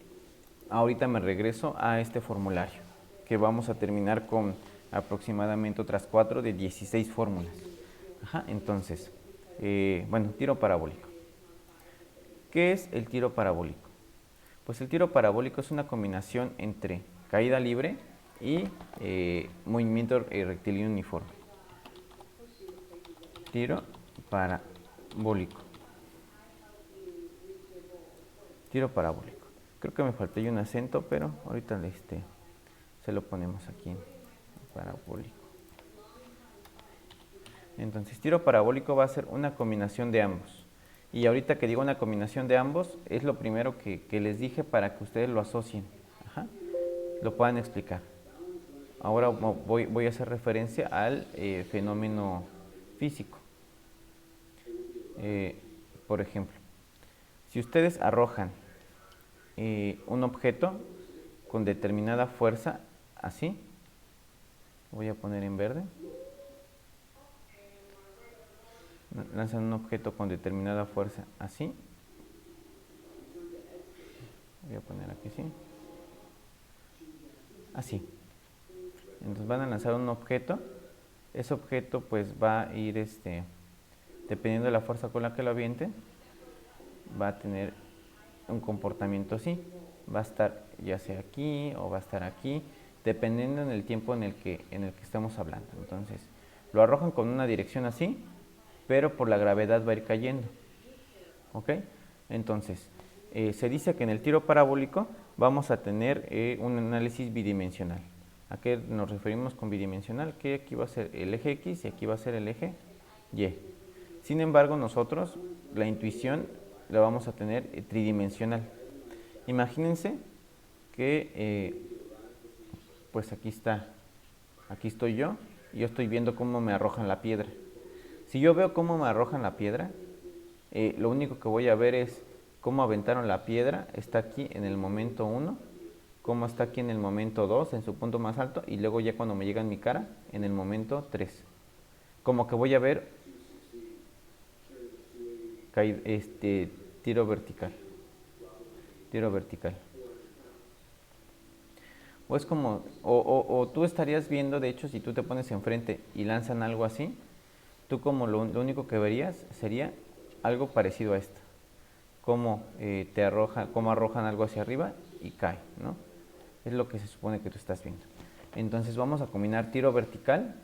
ahorita me regreso a este formulario, que vamos a terminar con aproximadamente otras 4 de 16 fórmulas. Entonces, bueno, tiro parabólico. ¿Qué es el tiro parabólico? Pues el tiro parabólico es una combinación entre caída libre y movimiento rectilíneo uniforme. Tiro parabólico. Tiro parabólico. Creo que me faltó un acento, pero ahorita se lo ponemos aquí en parabólico. Entonces, tiro parabólico va a ser una combinación de ambos. Y ahorita que digo una combinación de ambos, es lo primero que les dije para que ustedes lo asocien, lo puedan explicar. Ahora voy a hacer referencia al fenómeno físico. Por ejemplo, si ustedes arrojan un objeto con determinada fuerza, así, voy a poner en verde, lanzan un objeto con determinada fuerza, así, voy a poner aquí, sí, así. Entonces van a lanzar un objeto, ese objeto pues va a ir, dependiendo de la fuerza con la que lo avienten, va a tener un comportamiento así, va a estar ya sea aquí o va a estar aquí, dependiendo en el tiempo en el que estamos hablando. Entonces lo arrojan con una dirección así, pero por la gravedad va a ir cayendo, ¿ok? Entonces se dice que en el tiro parabólico vamos a tener un análisis bidimensional. ¿A qué nos referimos con bidimensional? Que aquí va a ser el eje X y aquí va a ser el eje Y. Sin embargo, nosotros la intuición la vamos a tener tridimensional. Imagínense que pues aquí estoy yo y yo estoy viendo cómo me arrojan la piedra. Si yo veo cómo me arrojan la piedra, lo único que voy a ver es cómo aventaron la piedra, está aquí en el momento 1, cómo está aquí en el momento 2, en su punto más alto, y luego ya cuando me llega en mi cara, en el momento 3. Como que voy a ver tiro vertical. O es como, o tú estarías viendo, de hecho, si tú te pones enfrente y lanzan algo así, tú como lo único que verías sería algo parecido a esto. Cómo cómo arrojan algo hacia arriba y cae, ¿no? Es lo que se supone que tú estás viendo. Entonces vamos a combinar tiro vertical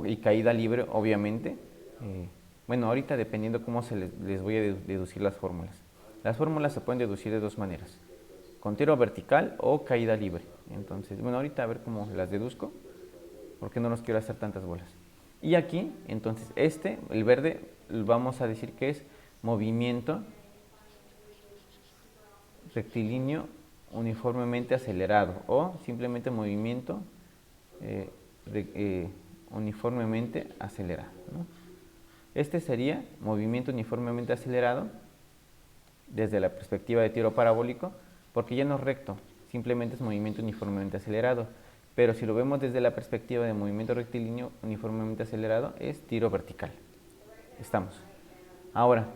y caída libre, obviamente. Bueno, ahorita dependiendo cómo les voy a deducir las fórmulas. Las fórmulas se pueden deducir de dos maneras, con tiro vertical o caída libre. Entonces, bueno, ahorita a ver cómo las deduzco, porque no nos quiero hacer tantas bolas. Y aquí, entonces, el verde, vamos a decir que es movimiento rectilíneo uniformemente acelerado o simplemente movimiento uniformemente acelerado, ¿no? Este sería movimiento uniformemente acelerado desde la perspectiva de tiro parabólico, porque ya no es recto, simplemente es movimiento uniformemente acelerado. Pero si lo vemos desde la perspectiva de movimiento rectilíneo uniformemente acelerado, es tiro vertical. Estamos. Ahora,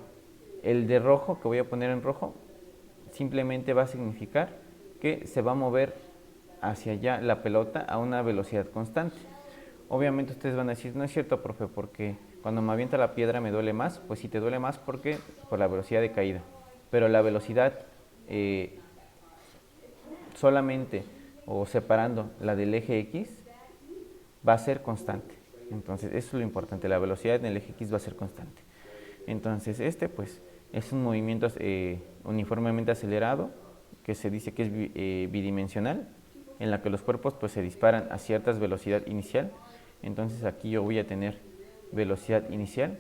el de rojo, que voy a poner en rojo, simplemente va a significar que se va a mover hacia allá la pelota a una velocidad constante. Obviamente ustedes van a decir, no es cierto, profe, porque cuando me avienta la piedra me duele más. Pues sí te duele más porque por la velocidad de caída. Pero la velocidad solamente o separando la del eje X va a ser constante. Entonces eso es lo importante, la velocidad en el eje X va a ser constante. Entonces pues es un movimiento uniformemente acelerado, que se dice que es bidimensional, en la que los cuerpos pues se disparan a cierta velocidad inicial. Entonces aquí yo voy a tener velocidad inicial,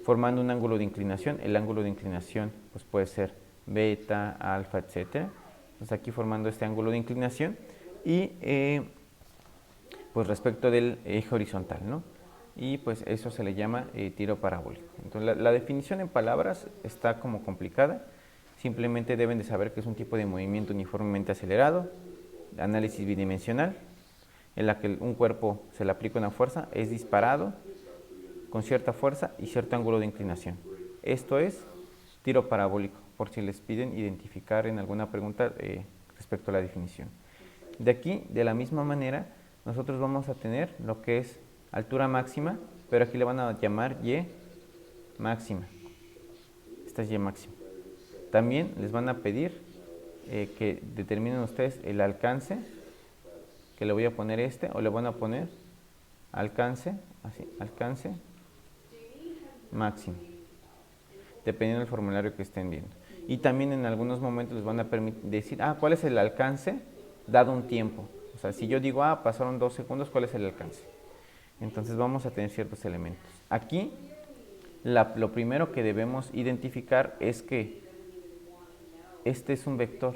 formando un ángulo de inclinación. El ángulo de inclinación pues puede ser beta, alfa, etcétera. Entonces aquí formando este ángulo de inclinación y pues respecto del eje horizontal, ¿no? Y pues eso se le llama tiro parabólico. Entonces la definición en palabras está como complicada. Simplemente deben de saber que es un tipo de movimiento uniformemente acelerado, análisis bidimensional, en la que un cuerpo se le aplica una fuerza, es disparado con cierta fuerza y cierto ángulo de inclinación. Esto es tiro parabólico, por si les piden identificar en alguna pregunta respecto a la definición. De aquí, de la misma manera, nosotros vamos a tener lo que es altura máxima, pero aquí le van a llamar Y máxima. Esta es Y máxima. También les van a pedir que determinen ustedes el alcance, que le voy a poner o le van a poner alcance, así, alcance máximo, dependiendo del formulario que estén viendo. Y también en algunos momentos les van a decir, ¿cuál es el alcance dado un tiempo? O sea, si yo digo, pasaron 2 segundos, ¿cuál es el alcance? Entonces vamos a tener ciertos elementos. Aquí, lo primero que debemos identificar es que este es un vector.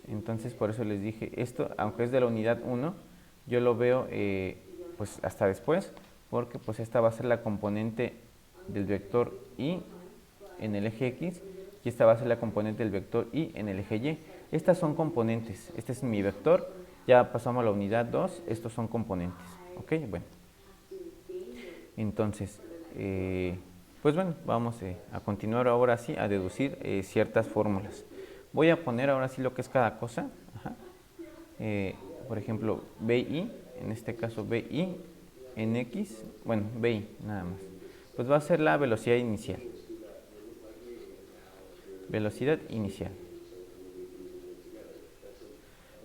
Entonces por eso les dije, esto, aunque es de la unidad 1, yo lo veo pues hasta después, porque pues esta va a ser la componente del vector y en el eje X, y esta va a ser la componente del vector y en el eje Y. Estas son componentes, este es mi vector, ya pasamos a la unidad 2, estos son componentes, ¿ok? Bueno, entonces, Pues bueno, vamos a continuar ahora sí a deducir ciertas fórmulas. Voy a poner ahora sí lo que es cada cosa. Ajá. Por ejemplo, BI, en este caso BI en X, bueno, BI nada más. Pues va a ser la velocidad inicial. Velocidad inicial.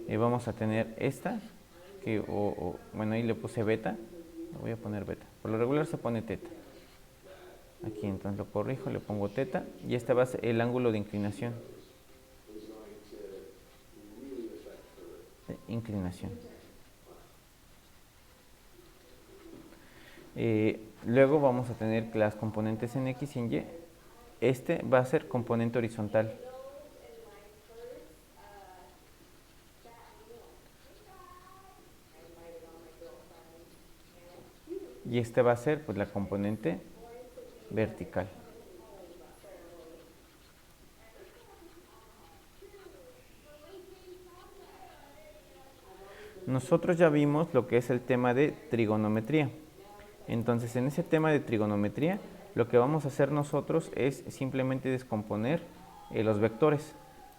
Vamos a tener esta, que bueno, ahí le puse beta, le voy a poner beta. Por lo regular se pone teta. Aquí entonces lo corrijo, le pongo teta y este va a ser el ángulo de inclinación. Inclinación. Luego vamos a tener las componentes en X y en Y. Este va a ser componente horizontal. Y este va a ser pues la componente vertical. Nosotros ya vimos lo que es el tema de trigonometría. Entonces, en ese tema de trigonometría, lo que vamos a hacer nosotros es simplemente descomponer los vectores.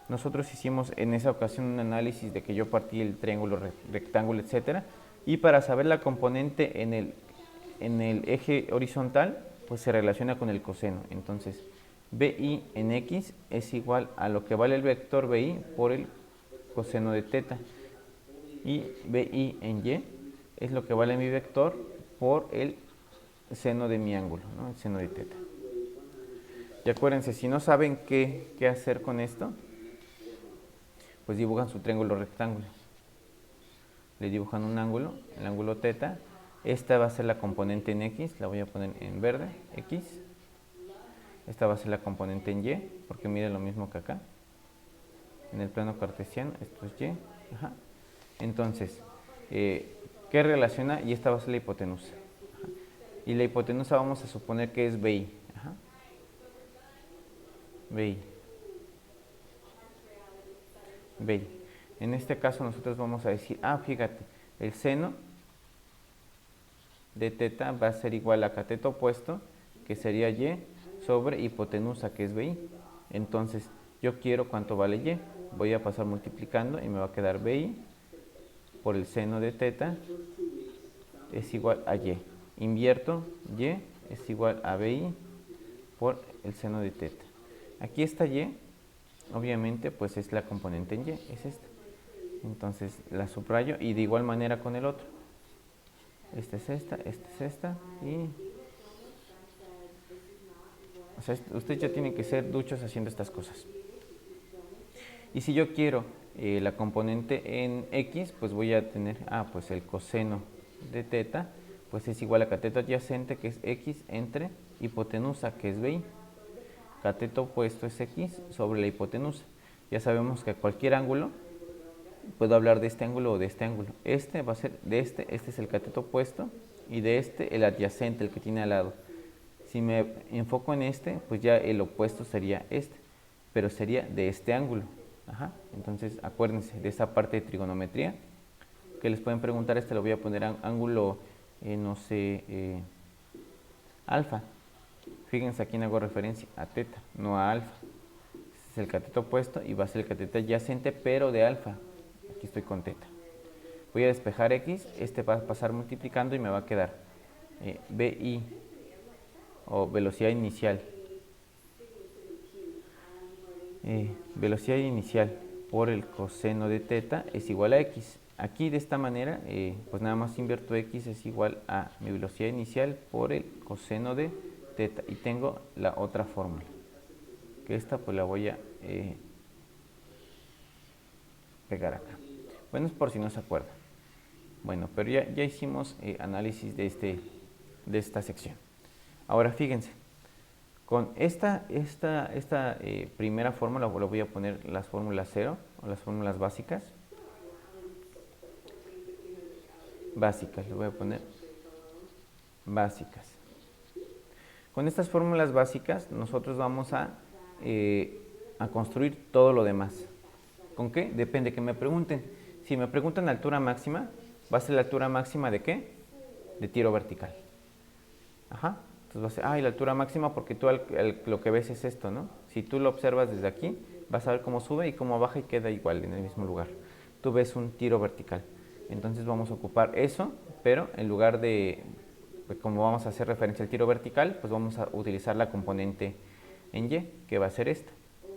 Nosotros hicimos en esa ocasión un análisis de que yo partí el triángulo, rectángulo, etcétera, y para saber la componente en el eje horizontal, pues se relaciona con el coseno. Entonces, BI en X es igual a lo que vale el vector BI por el coseno de teta. Y BI en Y es lo que vale mi vector por el seno de mi ángulo, ¿no? El seno de teta. Y acuérdense, si no saben qué hacer con esto, pues dibujan su triángulo rectángulo. Le dibujan un ángulo, el ángulo teta. Esta va a ser la componente en X, la voy a poner en verde, X. Esta va a ser la componente en Y, porque mire lo mismo que acá. En el plano cartesiano, esto es Y. Ajá. Entonces, ¿qué relaciona? Y esta va a ser la hipotenusa. Ajá. Y la hipotenusa vamos a suponer que es BI. Ajá. BI. BI. En este caso nosotros vamos a decir, fíjate, el seno de teta va a ser igual a cateto opuesto, que sería Y, sobre hipotenusa, que es BI. Entonces, yo quiero cuánto vale Y. Voy a pasar multiplicando y me va a quedar BI por el seno de teta es igual a Y. Invierto, Y es igual a BI por el seno de teta. Aquí está Y, obviamente pues es la componente en Y, es esta. Entonces la subrayo y de igual manera con el otro. Esta es esta y... O sea, ustedes ya tienen que ser duchos haciendo estas cosas. Y si yo quiero la componente en X, pues voy a tener, pues el coseno de teta, pues es igual a cateto adyacente, que es X, entre hipotenusa, que es BI. Cateto opuesto es X sobre la hipotenusa. Ya sabemos que a cualquier ángulo, puedo hablar de este ángulo o de este ángulo. Este va a ser de este es el cateto opuesto, y de este el adyacente, el que tiene al lado. Si me enfoco en este, pues ya el opuesto sería este, pero sería de este ángulo. Ajá. Entonces, acuérdense de esa parte de trigonometría, que les pueden preguntar, lo voy a poner ángulo, no sé, alfa. Fíjense a quién hago referencia, a teta, no a alfa. Este es el cateto opuesto y va a ser el cateto adyacente, pero de alfa. Aquí estoy con teta. Voy a despejar X, este va a pasar multiplicando y me va a quedar BI, o velocidad inicial. Velocidad inicial por el coseno de teta es igual a X. Aquí de esta manera, pues nada más invierto X es igual a mi velocidad inicial por el coseno de teta. Y tengo la otra fórmula, que esta pues la voy a pegar acá. Bueno, es por si no se acuerdan. Bueno, pero ya hicimos análisis de esta sección. Ahora fíjense, con esta primera fórmula le voy a poner las fórmulas 0 o las fórmulas básicas. Le voy a poner básicas. Con estas fórmulas básicas nosotros vamos a construir todo lo demás. ¿Con qué? Depende que me pregunten. Si me preguntan altura máxima, va a ser la altura máxima de ¿qué? De tiro vertical. Ajá. Entonces Entonces va a ser, y la altura máxima porque tú lo que ves es esto, ¿no? Si tú lo observas desde aquí, vas a ver cómo sube y cómo baja y queda igual en el mismo lugar. Tú ves un tiro vertical. Entonces vamos a ocupar eso, pero en lugar de, pues como vamos a hacer referencia al tiro vertical, pues vamos a utilizar la componente en Y, que va a ser esta.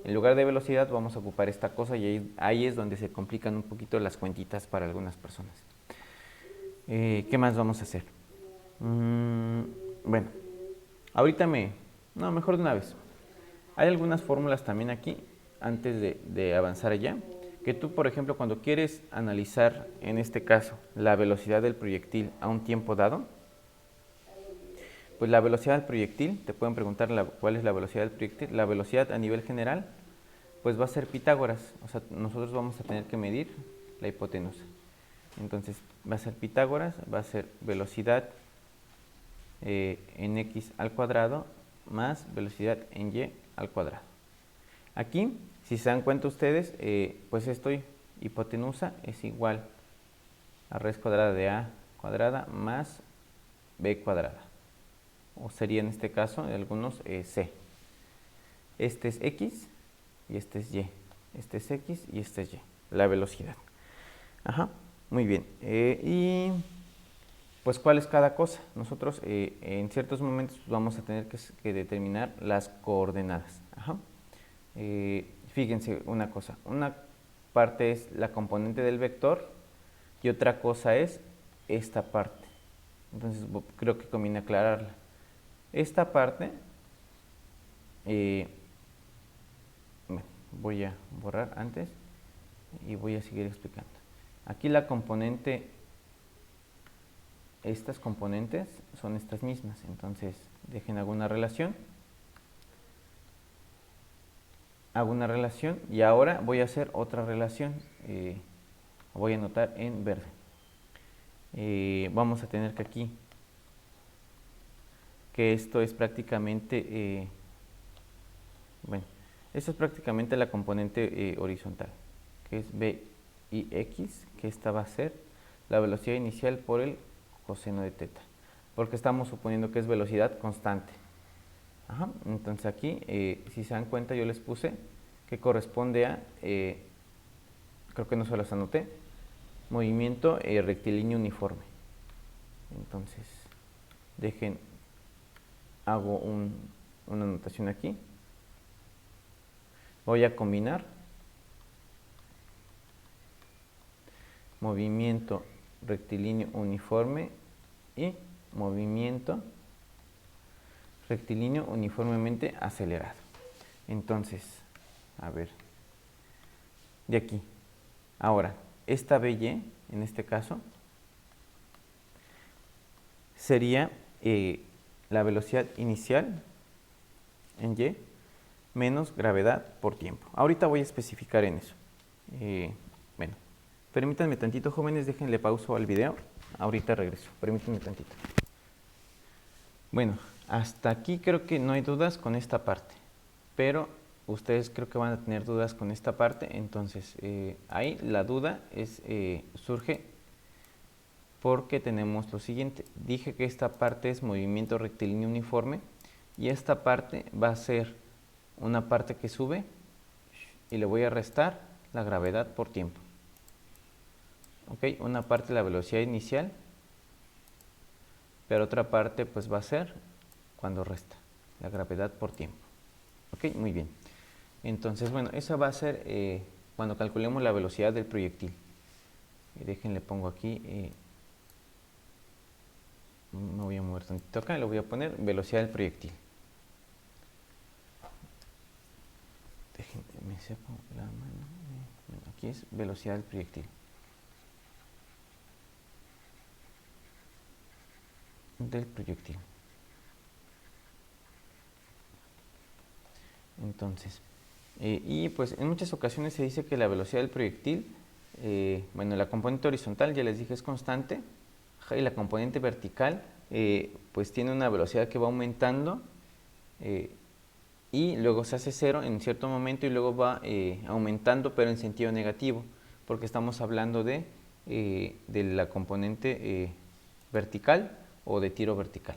En lugar de velocidad vamos a ocupar esta cosa y ahí es donde se complican un poquito las cuentitas para algunas personas. ¿Qué más vamos a hacer? Bueno, ahorita no, mejor de una vez. Hay algunas fórmulas también aquí, antes de avanzar allá, que tú, por ejemplo, cuando quieres analizar, en este caso, la velocidad del proyectil a un tiempo dado, pues la velocidad del proyectil, te pueden preguntar cuál es la velocidad del proyectil. La velocidad a nivel general, pues va a ser Pitágoras. O sea, nosotros vamos a tener que medir la hipotenusa. Entonces, va a ser Pitágoras, va a ser velocidad en x al cuadrado más velocidad en y al cuadrado. Aquí, si se dan cuenta ustedes, pues esto, hipotenusa es igual a raíz cuadrada de a cuadrada más b cuadrada. O sería en este caso, de algunos, c. Este es x y este es y. Este es x y este es y. La velocidad. Ajá, muy bien. Y pues, ¿cuál es cada cosa? Nosotros en ciertos momentos vamos a tener que determinar las coordenadas. Ajá. Fíjense una cosa. Una parte es la componente del vector y otra cosa es esta parte. Entonces, creo que conviene aclararla. Esta parte, bueno, voy a borrar antes y voy a seguir explicando. Aquí la componente, estas componentes son estas mismas, entonces dejen alguna relación. Hago una relación y ahora voy a hacer otra relación. Voy a anotar en verde. Vamos a tener que aquí, que esto es prácticamente, bueno, esto es prácticamente la componente horizontal, que es b y x, que esta va a ser la velocidad inicial por el coseno de teta, porque estamos suponiendo que es velocidad constante. Ajá, entonces aquí, si se dan cuenta, yo les puse que corresponde a, creo que no se los anoté, movimiento rectilíneo uniforme. Entonces, hago una anotación aquí. Voy a combinar movimiento rectilíneo uniforme y movimiento rectilíneo uniformemente acelerado. Entonces, a ver, de aquí. Ahora, esta BY, en este caso, sería la velocidad inicial en Y menos gravedad por tiempo. Ahorita voy a especificar en eso. Bueno, permítanme tantito, jóvenes, déjenle pauso al video. Ahorita regreso, permítanme tantito. Bueno, hasta aquí creo que no hay dudas con esta parte, pero ustedes creo que van a tener dudas con esta parte. Entonces, ahí la duda surge porque tenemos lo siguiente. Dije que esta parte es movimiento rectilíneo uniforme y esta parte va a ser una parte que sube y le voy a restar la gravedad por tiempo. Ok, una parte la velocidad inicial, pero otra parte pues va a ser cuando resta la gravedad por tiempo. Ok, muy bien. Entonces, bueno, eso va a ser cuando calculemos la velocidad del proyectil. Déjenle pongo aquí, me voy a mover tantito acá, le voy a poner velocidad del proyectil. Déjenme, me sepo la mano. Bueno, aquí es velocidad del proyectil. Entonces, y pues en muchas ocasiones se dice que la velocidad del proyectil, bueno, la componente horizontal ya les dije es constante, y la componente vertical pues tiene una velocidad que va aumentando y luego se hace cero en cierto momento y luego va aumentando pero en sentido negativo, porque estamos hablando de la componente vertical o de tiro vertical.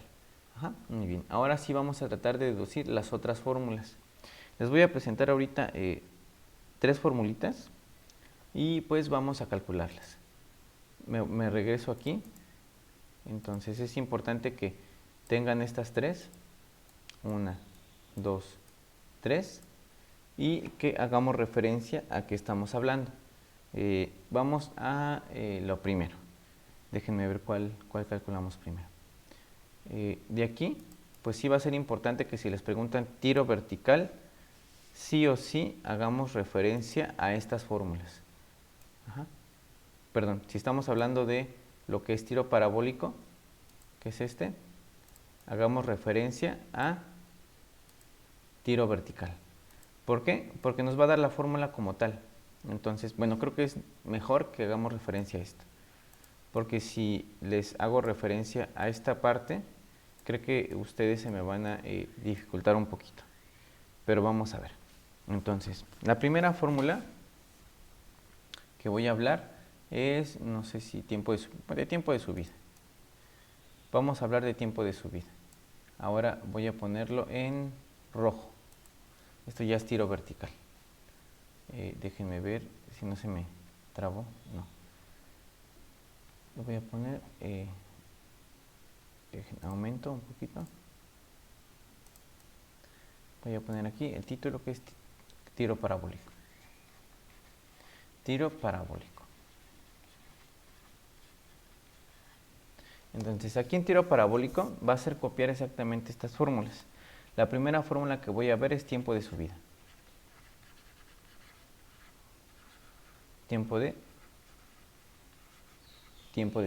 Ajá, muy bien. Ahora sí vamos a tratar de deducir las otras fórmulas. Les voy a presentar ahorita 3 formulitas y pues vamos a calcularlas. Me regreso aquí. Entonces es importante que tengan estas 3. 1, 2, 3. Y que hagamos referencia a qué estamos hablando. Vamos a lo primero. Déjenme ver cuál calculamos primero. De aquí, pues sí va a ser importante que si les preguntan tiro vertical, sí o sí hagamos referencia a estas fórmulas. Ajá. Perdón, si estamos hablando de lo que es tiro parabólico, que es este, hagamos referencia a tiro vertical. ¿Por qué? Porque nos va a dar la fórmula como tal. Entonces, bueno, creo que es mejor que hagamos referencia a esto. Porque si les hago referencia a esta parte, creo que ustedes se me van a dificultar un poquito. Pero vamos a ver. Entonces, la primera fórmula que voy a hablar es, no sé si de tiempo de subida. Vamos a hablar de tiempo de subida. Ahora voy a ponerlo en rojo. Esto ya es tiro vertical. Déjenme ver si no se me trabó. No. Lo voy a poner, aumento un poquito. Voy a poner aquí el título que es tiro parabólico. Tiro parabólico. Entonces aquí en tiro parabólico va a ser copiar exactamente estas fórmulas. La primera fórmula que voy a ver es tiempo de subida. Tiempo de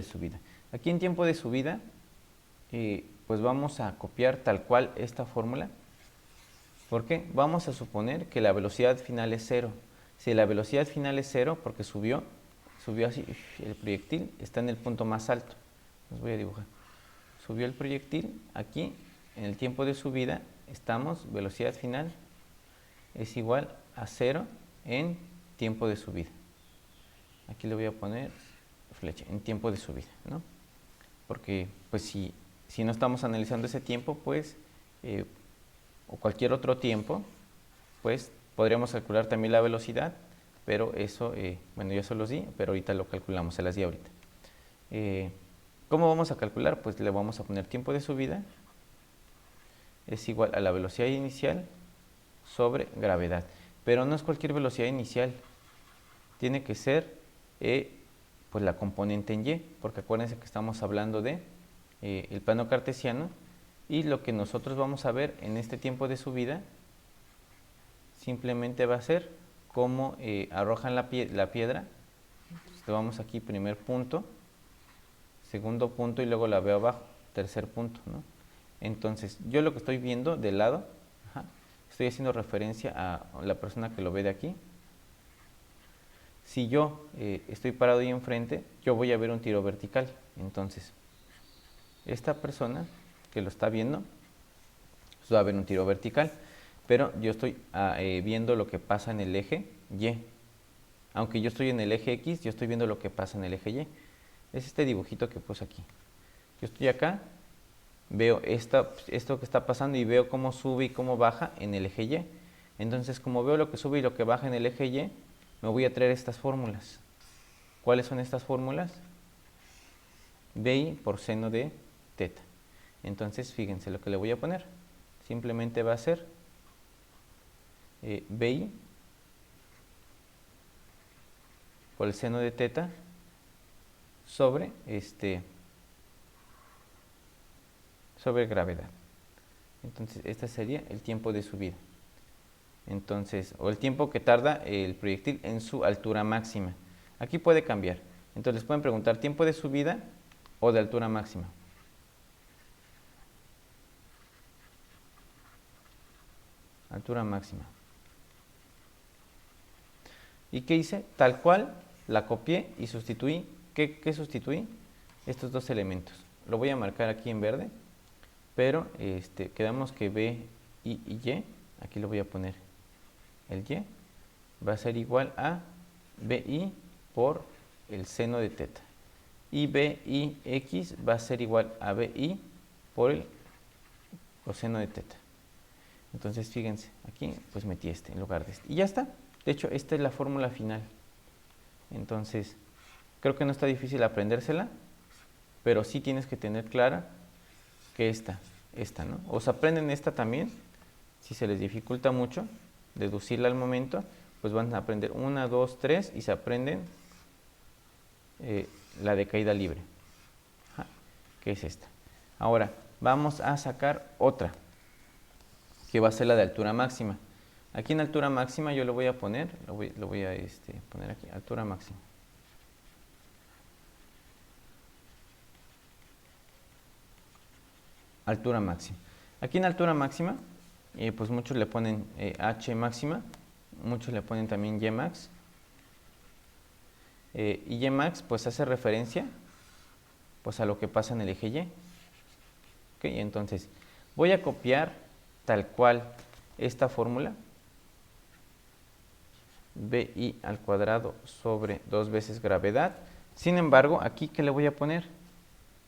subida. Aquí en tiempo de subida, pues vamos a copiar tal cual esta fórmula. ¿Por qué? Vamos a suponer que la velocidad final es 0. Si la velocidad final es 0, porque subió así, el proyectil está en el punto más alto. Los voy a dibujar. Subió el proyectil, aquí en el tiempo de subida estamos, velocidad final es igual a 0 en tiempo de subida. Aquí le voy a poner flecha, en tiempo de subida, ¿no? Porque pues si no estamos analizando ese tiempo, pues, o cualquier otro tiempo, pues podríamos calcular también la velocidad, pero eso, bueno, ya se los di, pero ahorita lo calculamos, se las di ahorita. ¿Cómo vamos a calcular? Pues le vamos a poner tiempo de subida es igual a la velocidad inicial sobre gravedad. Pero no es cualquier velocidad inicial, tiene que ser pues la componente en y, porque acuérdense que estamos hablando de el plano cartesiano, y lo que nosotros vamos a ver en este tiempo de subida simplemente va a ser cómo arrojan la piedra. Entonces, vamos aquí, primer punto, segundo punto y luego la veo abajo, tercer punto, ¿no? Entonces, yo lo que estoy viendo del lado, estoy haciendo referencia a la persona que lo ve de aquí. Si yo estoy parado ahí enfrente, yo voy a ver un tiro vertical. Entonces, esta persona que lo está viendo, pues va a ver un tiro vertical. Pero yo estoy viendo lo que pasa en el eje Y. Aunque yo estoy en el eje X, yo estoy viendo lo que pasa en el eje Y. Es este dibujito que puse aquí. Yo estoy acá, veo esto que está pasando y veo cómo sube y cómo baja en el eje Y. Entonces, como veo lo que sube y lo que baja en el eje Y, me voy a traer estas fórmulas. ¿Cuáles son estas fórmulas? BI por seno de teta. Entonces, fíjense lo que le voy a poner. Simplemente va a ser BI por el seno de teta sobre sobre gravedad. Entonces, este sería el tiempo de subida. Entonces, o el tiempo que tarda el proyectil en su altura máxima. Aquí puede cambiar. Entonces, les pueden preguntar tiempo de subida o de altura máxima. Altura máxima. ¿Y qué hice? Tal cual la copié y sustituí. ¿Qué sustituí? Estos dos elementos. Lo voy a marcar aquí en verde, pero quedamos que B y Y, aquí lo voy a poner el Y, va a ser igual a BI por el seno de teta. Y BIX va a ser igual a BI por el coseno de teta. Entonces, fíjense, aquí pues metí este en lugar de este. Y ya está. De hecho, esta es la fórmula final. Entonces, creo que no está difícil aprendérsela, pero sí tienes que tener clara que esta, ¿no? O se aprenden esta también. Si se les dificulta mucho deducirla al momento, pues van a aprender 1, 2, 3 y se aprenden la de caída libre, que es esta. Ahora, vamos a sacar otra, que va a ser la de altura máxima. Aquí en altura máxima yo lo voy a poner, lo voy a poner aquí, altura máxima. Altura máxima. Aquí en altura máxima, pues muchos le ponen H máxima, muchos le ponen también Y max. Y Y max pues hace referencia pues a lo que pasa en el eje Y. ¿Okay? Entonces, voy a copiar tal cual esta fórmula. BI al cuadrado sobre 2 veces gravedad. Sin embargo, aquí, ¿qué le voy a poner?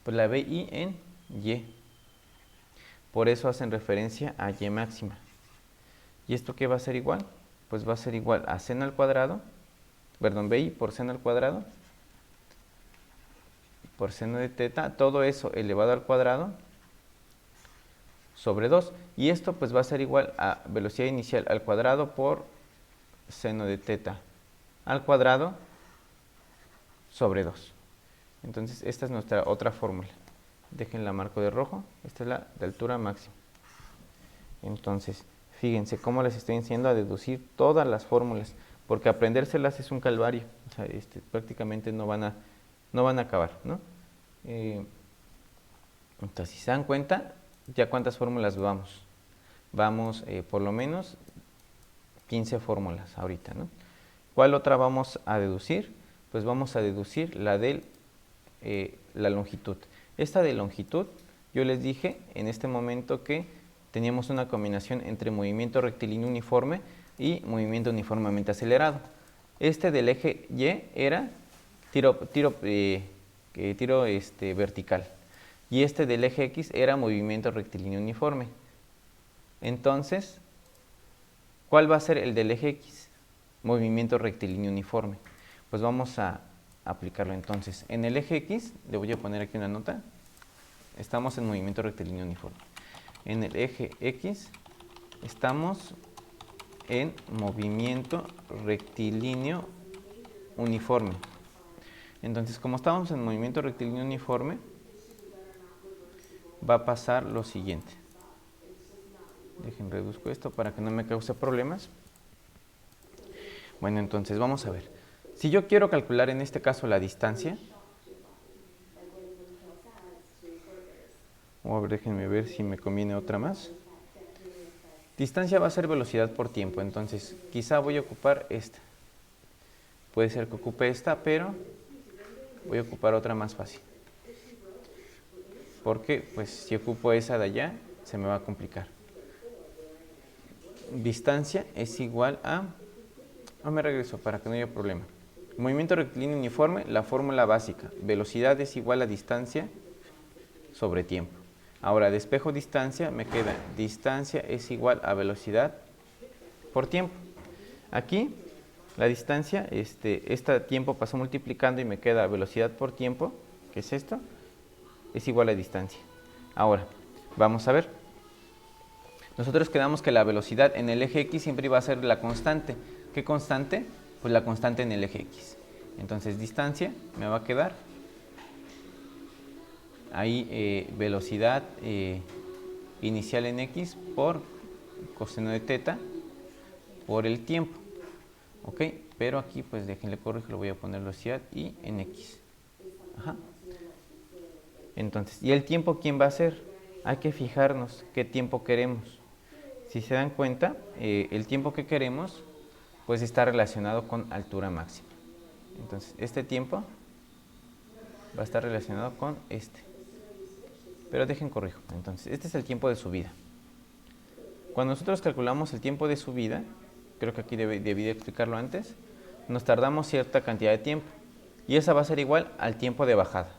Pues la BI en Y. Por eso hacen referencia a Y máxima. ¿Y esto qué va a ser igual? Pues va a ser igual a seno al cuadrado, perdón, BI por seno al cuadrado, por seno de teta, todo eso elevado al cuadrado, sobre 2. Y esto pues va a ser igual a velocidad inicial al cuadrado por seno de teta al cuadrado sobre 2. Entonces, esta es nuestra otra fórmula. Déjenla marco de rojo. Esta es la de altura máxima. Entonces, fíjense cómo les estoy enseñando a deducir todas las fórmulas, porque aprendérselas es un calvario. O sea, prácticamente no van a acabar, ¿no? Entonces, si se dan cuenta, ¿ya cuántas fórmulas vamos? Vamos por lo menos 15 fórmulas ahorita, ¿no? ¿Cuál otra vamos a deducir? Pues vamos a deducir la de la longitud. Esta de longitud, yo les dije en este momento que teníamos una combinación entre movimiento rectilíneo uniforme y movimiento uniformemente acelerado. Este del eje Y era tiro vertical y este del eje X era movimiento rectilíneo uniforme. Entonces, ¿cuál va a ser el del eje X? Movimiento rectilíneo uniforme. Pues vamos a aplicarlo entonces. En el eje X, le voy a poner aquí una nota, estamos en movimiento rectilíneo uniforme. En el eje X estamos en movimiento rectilíneo uniforme. Entonces, como estamos en movimiento rectilíneo uniforme, va a pasar lo siguiente. Dejen, reduzco esto para que no me cause problemas. Bueno, entonces vamos a ver. Si yo quiero calcular en este caso la distancia, a ver, déjenme ver si me conviene otra más. Distancia va a ser velocidad por tiempo, entonces quizá voy a ocupar esta. Puede ser que ocupe esta, pero voy a ocupar otra más fácil. Porque pues si ocupo esa de allá, se me va a complicar. Distancia es igual a... me regreso para que no haya problema. Movimiento rectilíneo uniforme, la fórmula básica. Velocidad es igual a distancia sobre tiempo. Ahora, despejo distancia, me queda distancia es igual a velocidad por tiempo. Aquí, la distancia, este tiempo pasó multiplicando y me queda velocidad por tiempo, que es esto, es igual a distancia. Ahora, vamos a ver. Nosotros quedamos que la velocidad en el eje X siempre iba a ser la constante. ¿Qué constante? Pues la constante en el eje X. Entonces, distancia me va a quedar ahí velocidad inicial en X por coseno de teta por el tiempo. ¿Ok? Pero aquí, pues déjenle corrijo, le voy a poner velocidad y en X. Ajá. Entonces, ¿y el tiempo quién va a ser? Hay que fijarnos qué tiempo queremos. Si se dan cuenta, el tiempo que queremos pues está relacionado con altura máxima. Entonces, este tiempo va a estar relacionado con este. Pero dejen corrijo. Entonces, este es el tiempo de subida. Cuando nosotros calculamos el tiempo de subida, creo que aquí debí de explicarlo antes, nos tardamos cierta cantidad de tiempo. Y esa va a ser igual al tiempo de bajada.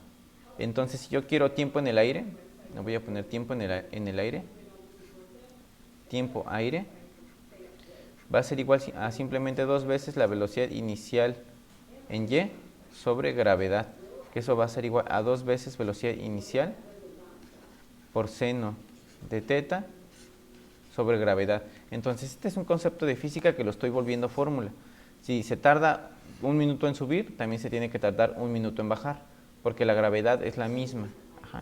Entonces, si yo quiero tiempo en el aire, le voy a poner tiempo en el aire, tiempo aire va a ser igual a simplemente 2 veces la velocidad inicial en y sobre gravedad, que eso va a ser igual a 2 veces velocidad inicial por seno de teta sobre gravedad. Entonces este es un concepto de física que lo estoy volviendo fórmula. Si se tarda 1 minuto en subir, también se tiene que tardar 1 minuto en bajar, porque la gravedad es la misma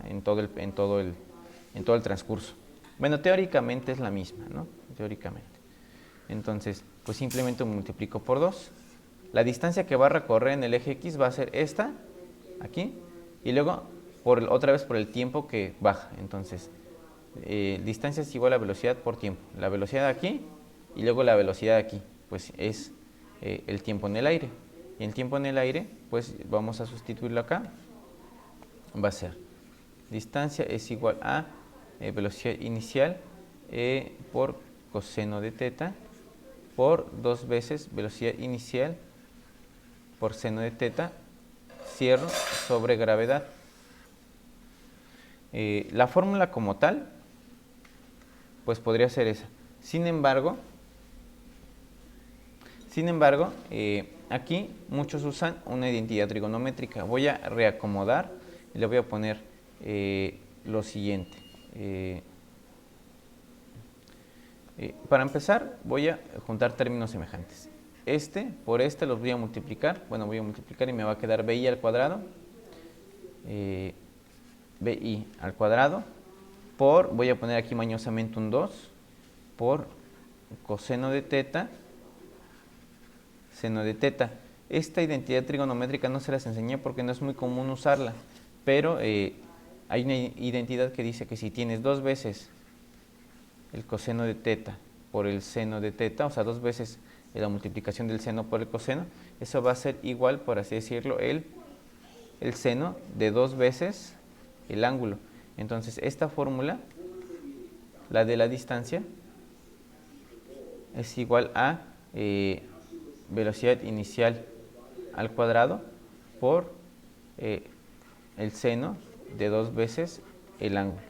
en todo el transcurso. Bueno, teóricamente es la misma, ¿no? Teóricamente. Entonces, pues simplemente multiplico por 2. La distancia que va a recorrer en el eje X va a ser esta, aquí, y luego otra vez por el tiempo que baja. Entonces, distancia es igual a velocidad por tiempo. La velocidad aquí y luego la velocidad aquí, pues es el tiempo en el aire. Y el tiempo en el aire, pues vamos a sustituirlo acá. Va a ser distancia es igual a velocidad inicial por coseno de teta por 2 veces velocidad inicial por seno de teta, cierro, sobre gravedad. La fórmula como tal, pues podría ser esa. Sin embargo, aquí muchos usan una identidad trigonométrica. Voy a reacomodar y le voy a poner lo siguiente. Para empezar, voy a juntar términos semejantes. Por este los voy a multiplicar. Bueno, voy a multiplicar y me va a quedar BI al cuadrado. BI al cuadrado por, voy a poner aquí mañosamente un 2, por coseno de teta, seno de teta. Esta identidad trigonométrica no se las enseñé porque no es muy común usarla, pero hay una identidad que dice que si tienes 2 veces el coseno de teta por el seno de teta, o sea, 2 veces la multiplicación del seno por el coseno, eso va a ser igual, por así decirlo, el seno de 2 veces el ángulo. Entonces, esta fórmula, la de la distancia, es igual a velocidad inicial al cuadrado por el seno de 2 veces el ángulo.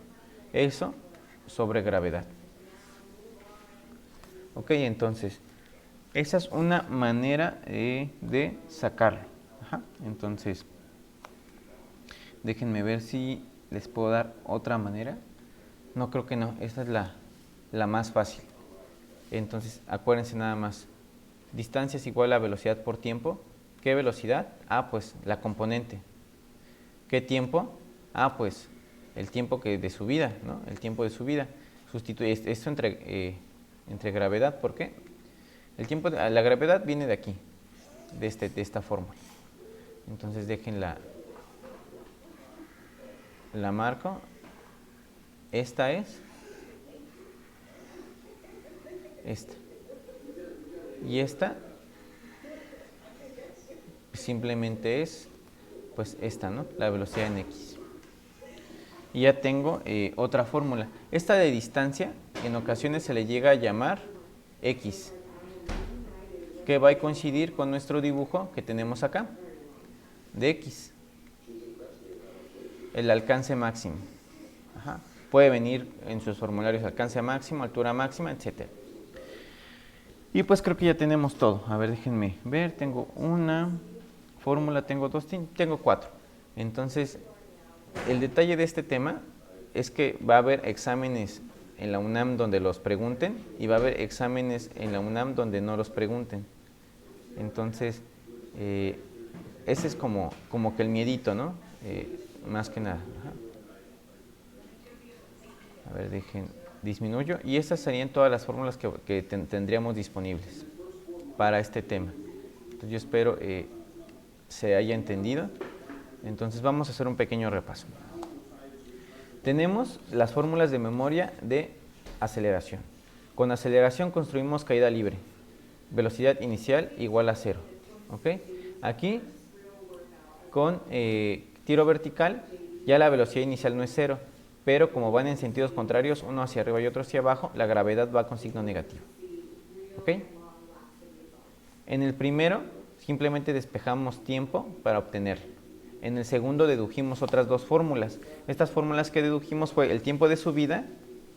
Eso sobre gravedad. Ok, entonces, esa es una manera de sacarlo. Entonces, déjenme ver si les puedo dar otra manera. No, creo que no, esta es la más fácil. Entonces, acuérdense nada más. Distancia es igual a velocidad por tiempo. ¿Qué velocidad? Pues la componente. ¿Qué tiempo? Pues el tiempo de subida, ¿no? El tiempo de subida. Sustituye esto entre gravedad. ¿Por qué? La gravedad viene de aquí, de esta fórmula. Entonces, déjenla, la marco. Esta es esta. Y esta simplemente es, pues esta, ¿no? La velocidad en X. Y ya tengo otra fórmula. Esta de distancia, en ocasiones se le llega a llamar X, que va a coincidir con nuestro dibujo que tenemos acá, de X. El alcance máximo. Puede venir en sus formularios alcance máximo, altura máxima, etc. Y pues creo que ya tenemos todo. A ver, déjenme ver. Tengo una fórmula, tengo 2, tengo 4. Entonces, el detalle de este tema es que va a haber exámenes en la UNAM donde los pregunten y va a haber exámenes en la UNAM donde no los pregunten. Entonces, ese es como que el miedito, ¿no? Más que nada. A ver, disminuyo. Y estas serían todas las fórmulas que tendríamos disponibles para este tema. Entonces, yo espero se haya entendido. Entonces, vamos a hacer un pequeño repaso. Tenemos las fórmulas de memoria de aceleración. Con aceleración construimos caída libre. Velocidad inicial igual a 0. ¿Ok? Aquí, con tiro vertical, ya la velocidad inicial no es 0, pero como van en sentidos contrarios, uno hacia arriba y otro hacia abajo, la gravedad va con signo negativo. ¿Ok? En el primero, simplemente despejamos tiempo para obtenerlo. En el segundo dedujimos otras 2 fórmulas. Estas fórmulas que dedujimos fue el tiempo de subida,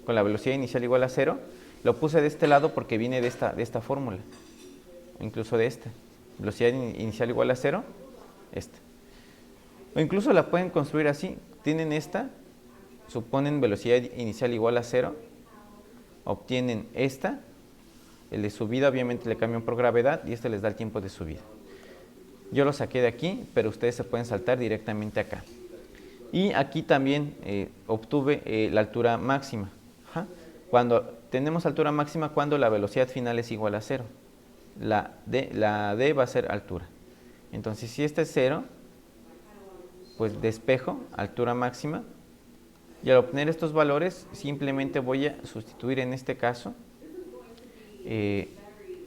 con la velocidad inicial igual a 0, Lo puse de este lado porque viene de esta fórmula, incluso de esta. Velocidad inicial igual a 0, esta. O incluso la pueden construir así. Tienen esta, suponen velocidad inicial igual a 0, obtienen esta, el de subida obviamente le cambian por gravedad y este les da el tiempo de subida. Yo lo saqué de aquí, pero ustedes se pueden saltar directamente acá. Y aquí también obtuve la altura máxima. Ajá. Cuando tenemos altura máxima, cuando la velocidad final es igual a 0. La D va a ser altura. Entonces, si este es 0, pues despejo, altura máxima. Y al obtener estos valores, simplemente voy a sustituir en este caso.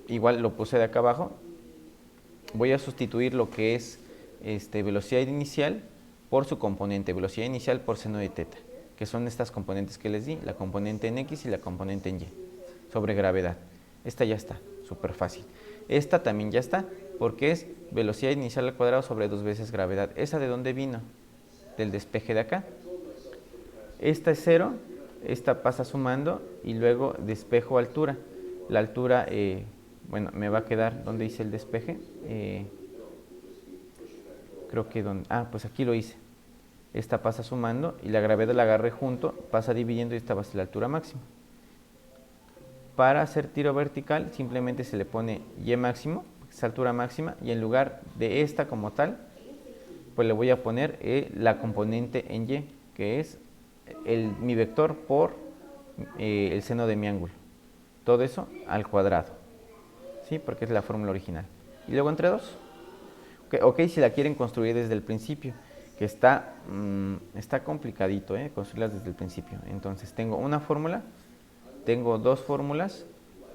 Igual lo puse de acá abajo. Voy a sustituir lo que es velocidad inicial por su componente, velocidad inicial por seno de teta, que son estas componentes que les di, la componente en X y la componente en Y, sobre gravedad. Esta ya está, súper fácil. Esta también ya está, porque es velocidad inicial al cuadrado sobre 2 veces gravedad. ¿Esa de dónde vino? Del despeje de acá. Esta es 0, esta pasa sumando y luego despejo altura. La altura, bueno, me va a quedar, ¿dónde hice el despeje? Creo que pues aquí lo hice. Esta pasa sumando y la gravedad la agarré junto, pasa dividiendo y esta va a ser la altura máxima. Para hacer tiro vertical simplemente se le pone Y máximo, que es altura máxima, y en lugar de esta como tal, pues le voy a poner la componente en Y, que es mi vector por el seno de mi ángulo. Todo eso al cuadrado, ¿sí? Porque es la fórmula original. Y luego entre 2. Ok, si la quieren construir desde el principio, que está complicadito, construirlas desde el principio. Entonces tengo una fórmula, tengo 2 fórmulas.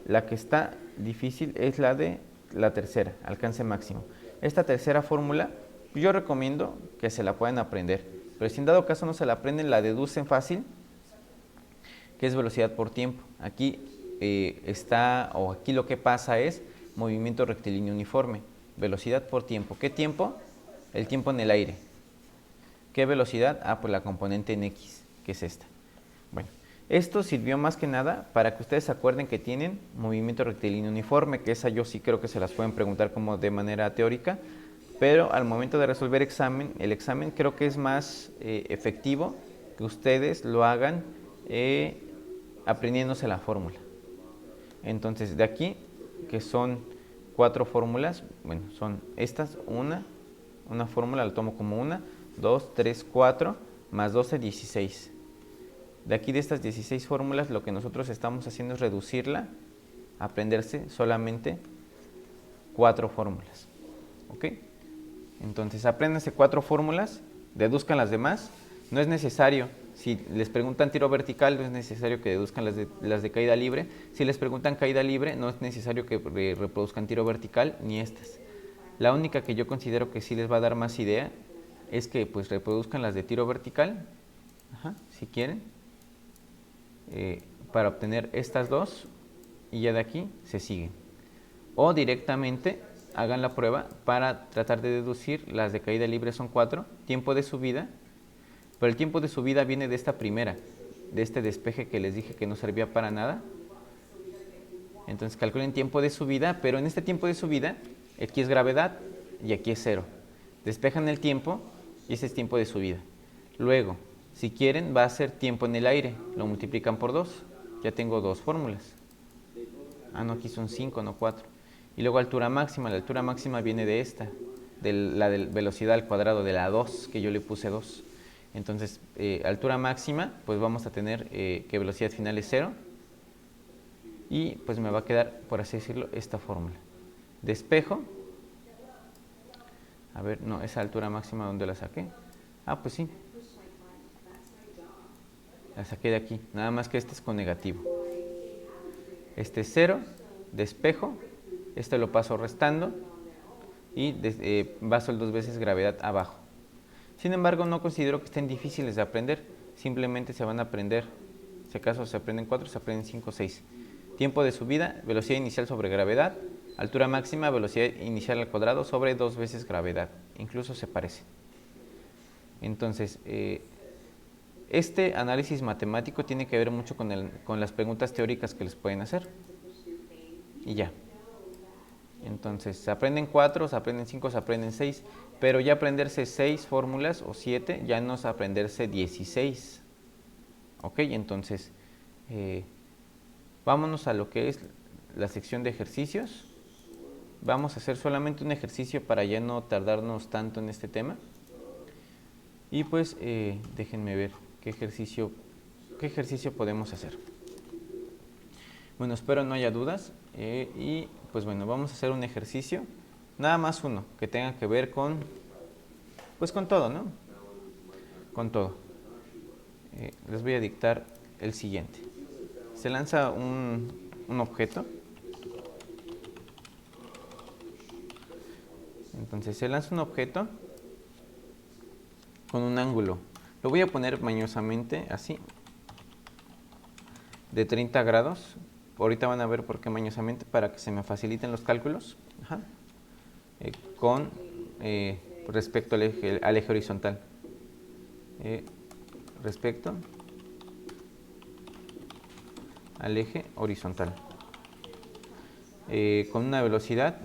La que está difícil es la de la tercera, alcance máximo. Esta tercera fórmula, yo recomiendo que se la puedan aprender, pero si en dado caso no se la aprenden, la deducen fácil, que es velocidad por tiempo. Aquí aquí lo que pasa es movimiento rectilíneo uniforme, velocidad por tiempo. ¿Qué tiempo? El tiempo en el aire. ¿Qué velocidad? Pues la componente en X, que es esta. Bueno, esto sirvió más que nada para que ustedes se acuerden que tienen movimiento rectilíneo uniforme, que esa yo sí creo que se las pueden preguntar como de manera teórica, pero al momento de resolver el examen creo que es más efectivo que ustedes lo hagan aprendiéndose la fórmula. Entonces, de aquí, que son 4 fórmulas, bueno, son estas, una fórmula la tomo como 1, 2, 3, 4, más 12, 16. De aquí, de estas 16 fórmulas, lo que nosotros estamos haciendo es reducirla, aprenderse solamente 4 fórmulas. ¿Ok? Entonces, apréndanse 4 fórmulas, deduzcan las demás. No es necesario, si les preguntan tiro vertical, no es necesario que deduzcan las de caída libre. Si les preguntan caída libre, no es necesario que reproduzcan tiro vertical ni estas. La única que yo considero que sí les va a dar más idea es que pues reproduzcan las de tiro vertical, si quieren, para obtener estas 2 y ya de aquí se siguen. O directamente hagan la prueba para tratar de deducir. Las de caída libre son 4, tiempo de subida, pero el tiempo de subida viene de esta primera, de este despeje que les dije que no servía para nada. Entonces calculen tiempo de subida, pero en este tiempo de subida, aquí es gravedad y aquí es 0. Despejan el tiempo y ese es tiempo de subida. Luego, si quieren, va a ser tiempo en el aire, lo multiplican por 2, ya tengo 2 fórmulas. No, aquí son 5, no 4. Y luego altura máxima, la altura máxima viene de esta, de la de velocidad al cuadrado, de la 2, que yo le puse 2. Entonces, altura máxima, pues vamos a tener que velocidad final es 0. Y pues me va a quedar, por así decirlo, esta fórmula. Despejo. A ver, no, esa altura máxima, ¿dónde la saqué? Pues sí. La saqué de aquí, nada más que este es con negativo. Este es 0, despejo, este lo paso restando y baso el 2 veces gravedad abajo. Sin embargo, no considero que estén difíciles de aprender, simplemente se van a aprender, si acaso se aprenden 4, se aprenden 5 o 6. Tiempo de subida, velocidad inicial sobre gravedad, altura máxima, velocidad inicial al cuadrado sobre 2 veces gravedad, incluso se parecen. Entonces, Este análisis matemático tiene que ver mucho con las preguntas teóricas que les pueden hacer. Y ya. Entonces, se aprenden 4, se aprenden 5, se aprenden 6, pero ya aprenderse 6 fórmulas o 7 ya no es aprenderse 16. Ok, entonces, vámonos a lo que es la sección de ejercicios. Vamos a hacer solamente un ejercicio para ya no tardarnos tanto en este tema. Y pues, déjenme ver qué ejercicio podemos hacer. Bueno, espero no haya dudas. Y pues bueno, vamos a hacer un ejercicio, nada más uno, que tenga que ver con, pues con todo, ¿no? Con todo. Les voy a dictar el siguiente. Se lanza un objeto. Entonces se lanza un objeto con un ángulo. Lo voy a poner mañosamente así, de 30 grados. Ahorita van a ver por qué mañosamente, para que se me faciliten los cálculos. Ajá. Con respecto al eje horizontal. Respecto al eje horizontal. Con una velocidad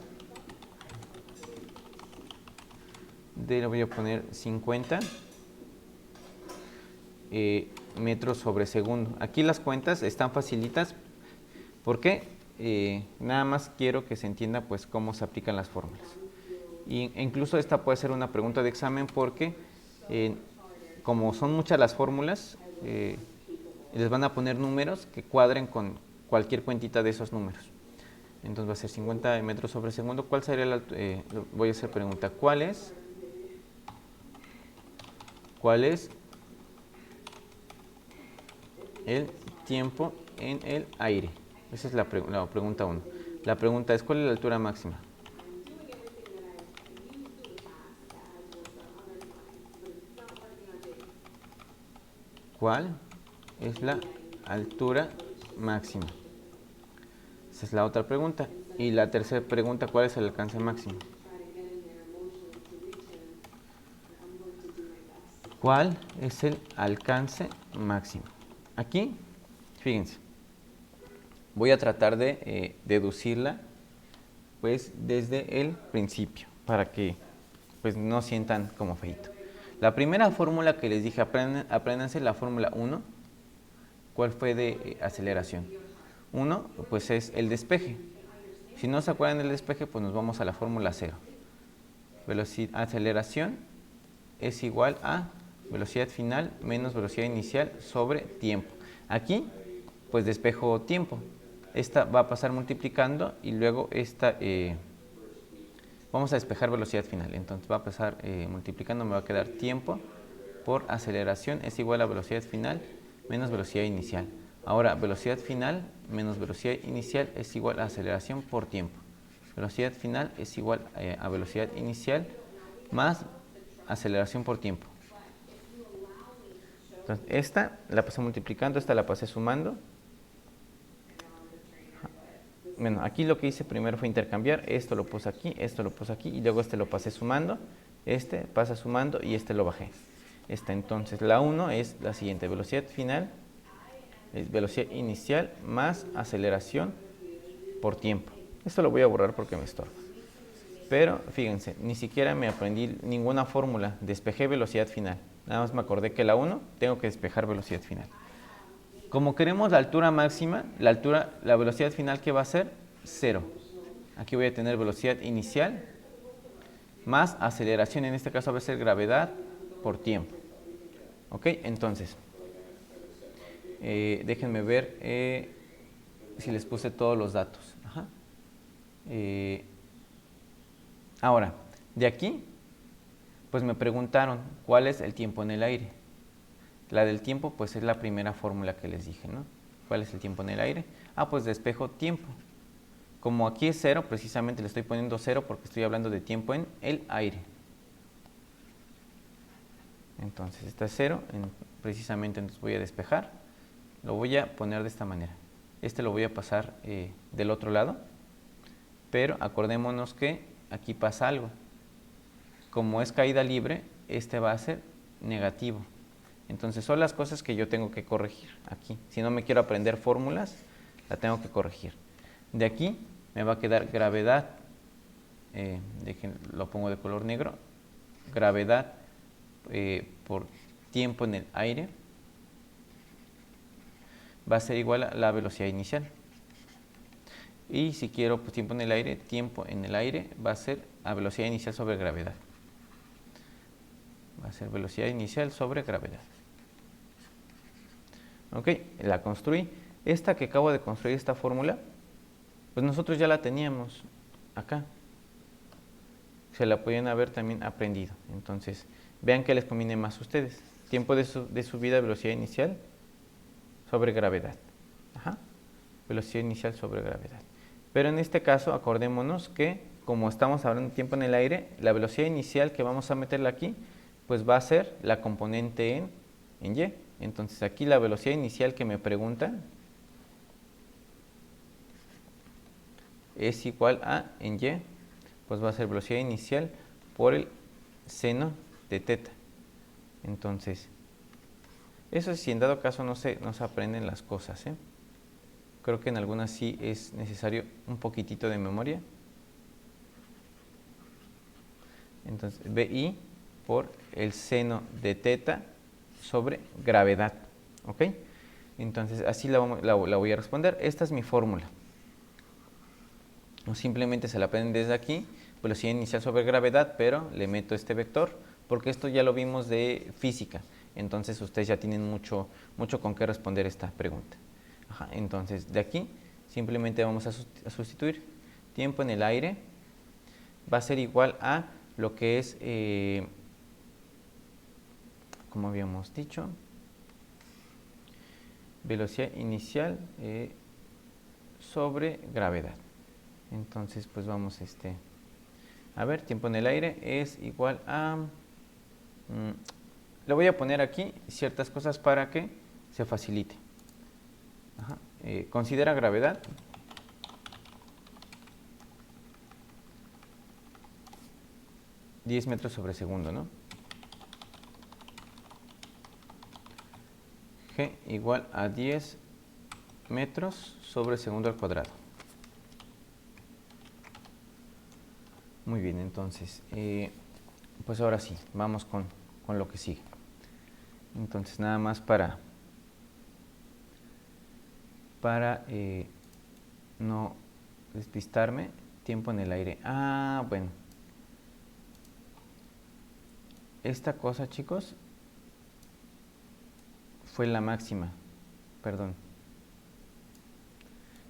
de, le voy a poner 50 metros sobre segundo. Aquí las cuentas están facilitas porque nada más quiero que se entienda pues cómo se aplican las fórmulas. E incluso esta puede ser una pregunta de examen porque como son muchas las fórmulas, les van a poner números que cuadren con cualquier cuentita de esos números. Entonces va a ser 50 metros sobre segundo. ¿Cuál sería la voy a hacer pregunta? ¿Cuál es el tiempo en el aire? Esa es la pregunta 1. La pregunta es, ¿cuál es la altura máxima? ¿Cuál es la altura máxima? Esa es la otra pregunta. Y la tercera pregunta, ¿cuál es el alcance máximo? ¿Cuál es el alcance máximo? Aquí, fíjense, voy a tratar de deducirla pues desde el principio, para que pues no sientan como feito. La primera fórmula que les dije, apréndanse la fórmula 1. ¿Cuál fue de aceleración? 1, pues es el despeje. Si no se acuerdan del despeje, pues nos vamos a la fórmula 0. Aceleración es igual a velocidad final menos velocidad inicial sobre tiempo. Aquí, pues despejo tiempo. Esta va a pasar multiplicando y luego esta, vamos a despejar velocidad final. Entonces va a pasar multiplicando, me va a quedar tiempo por aceleración es igual a velocidad final menos velocidad inicial. Ahora, velocidad final menos velocidad inicial es igual a aceleración por tiempo. Velocidad final es igual a velocidad inicial más aceleración por tiempo. Entonces, esta la pasé multiplicando, esta la pasé sumando. Bueno, aquí lo que hice primero fue intercambiar. Esto lo puse aquí, esto lo puse aquí y luego este lo pasé sumando. Este pasa sumando y este lo bajé. Entonces, la 1 es la siguiente. Velocidad final es velocidad inicial más aceleración por tiempo. Esto lo voy a borrar porque me estorba. Pero fíjense, ni siquiera me aprendí ninguna fórmula. Despejé velocidad final. Nada más me acordé que la 1 tengo que despejar velocidad final. Como queremos la altura máxima, la velocidad final, ¿qué va a ser? 0. Aquí voy a tener velocidad inicial más aceleración. En este caso va a ser gravedad por tiempo. ¿Ok? Entonces, déjenme ver si les puse todos los datos. Ajá. Ahora, de aquí, pues me preguntaron cuál es el tiempo en el aire. La del tiempo, pues es la primera fórmula que les dije, ¿no? ¿Cuál es el tiempo en el aire? Pues despejo tiempo. Como aquí es 0, precisamente le estoy poniendo 0 porque estoy hablando de tiempo en el aire. Entonces, está 0, precisamente entonces voy a despejar. Lo voy a poner de esta manera. Lo voy a pasar del otro lado, pero acordémonos que aquí pasa algo. Como es caída libre, va a ser negativo. Entonces son las cosas que yo tengo que corregir aquí. Si no me quiero aprender fórmulas, la tengo que corregir. De aquí me va a quedar gravedad, lo pongo de color negro, gravedad por tiempo en el aire va a ser igual a la velocidad inicial. Y si quiero pues, tiempo en el aire va a ser a velocidad inicial sobre gravedad. Va a ser velocidad inicial sobre gravedad. Ok, la construí. Esta que acabo de construir, esta fórmula, pues nosotros ya la teníamos acá. Se la podían haber también aprendido. Entonces, vean que les conviene más a ustedes. Tiempo de subida, velocidad inicial sobre gravedad. Ajá. Velocidad inicial sobre gravedad. Pero en este caso, acordémonos que como estamos hablando de tiempo en el aire, la velocidad inicial que vamos a meterla aquí, pues va a ser la componente en y. Entonces aquí la velocidad inicial que me preguntan es igual a en y, pues va a ser velocidad inicial por el seno de teta. Entonces, eso es si en dado caso no se aprenden las cosas, ¿eh? Creo que en algunas sí es necesario un poquitito de memoria. Entonces, BI por el seno de teta sobre gravedad. ¿Ok? Entonces, así la voy a responder. Esta es mi fórmula. O simplemente se la aprenden desde aquí, velocidad inicial sobre gravedad, pero le meto este vector, porque esto ya lo vimos de física. Entonces, ustedes ya tienen mucho con qué responder esta pregunta. Ajá, entonces, de aquí simplemente vamos a sustituir tiempo en el aire. Va a ser igual a lo que es, como habíamos dicho, velocidad inicial sobre gravedad. Entonces, pues vamos a ver, tiempo en el aire es igual a... le voy a poner aquí ciertas cosas para que se facilite. Ajá. Considera gravedad. $10 metros sobre segundo, ¿no? G igual a 10 metros sobre segundo al cuadrado. Muy bien, entonces, pues ahora sí, vamos con lo que sigue. Entonces, nada más para no despistarme, tiempo en el aire. Ah, bueno. Esta cosa, chicos, fue la máxima. Perdón.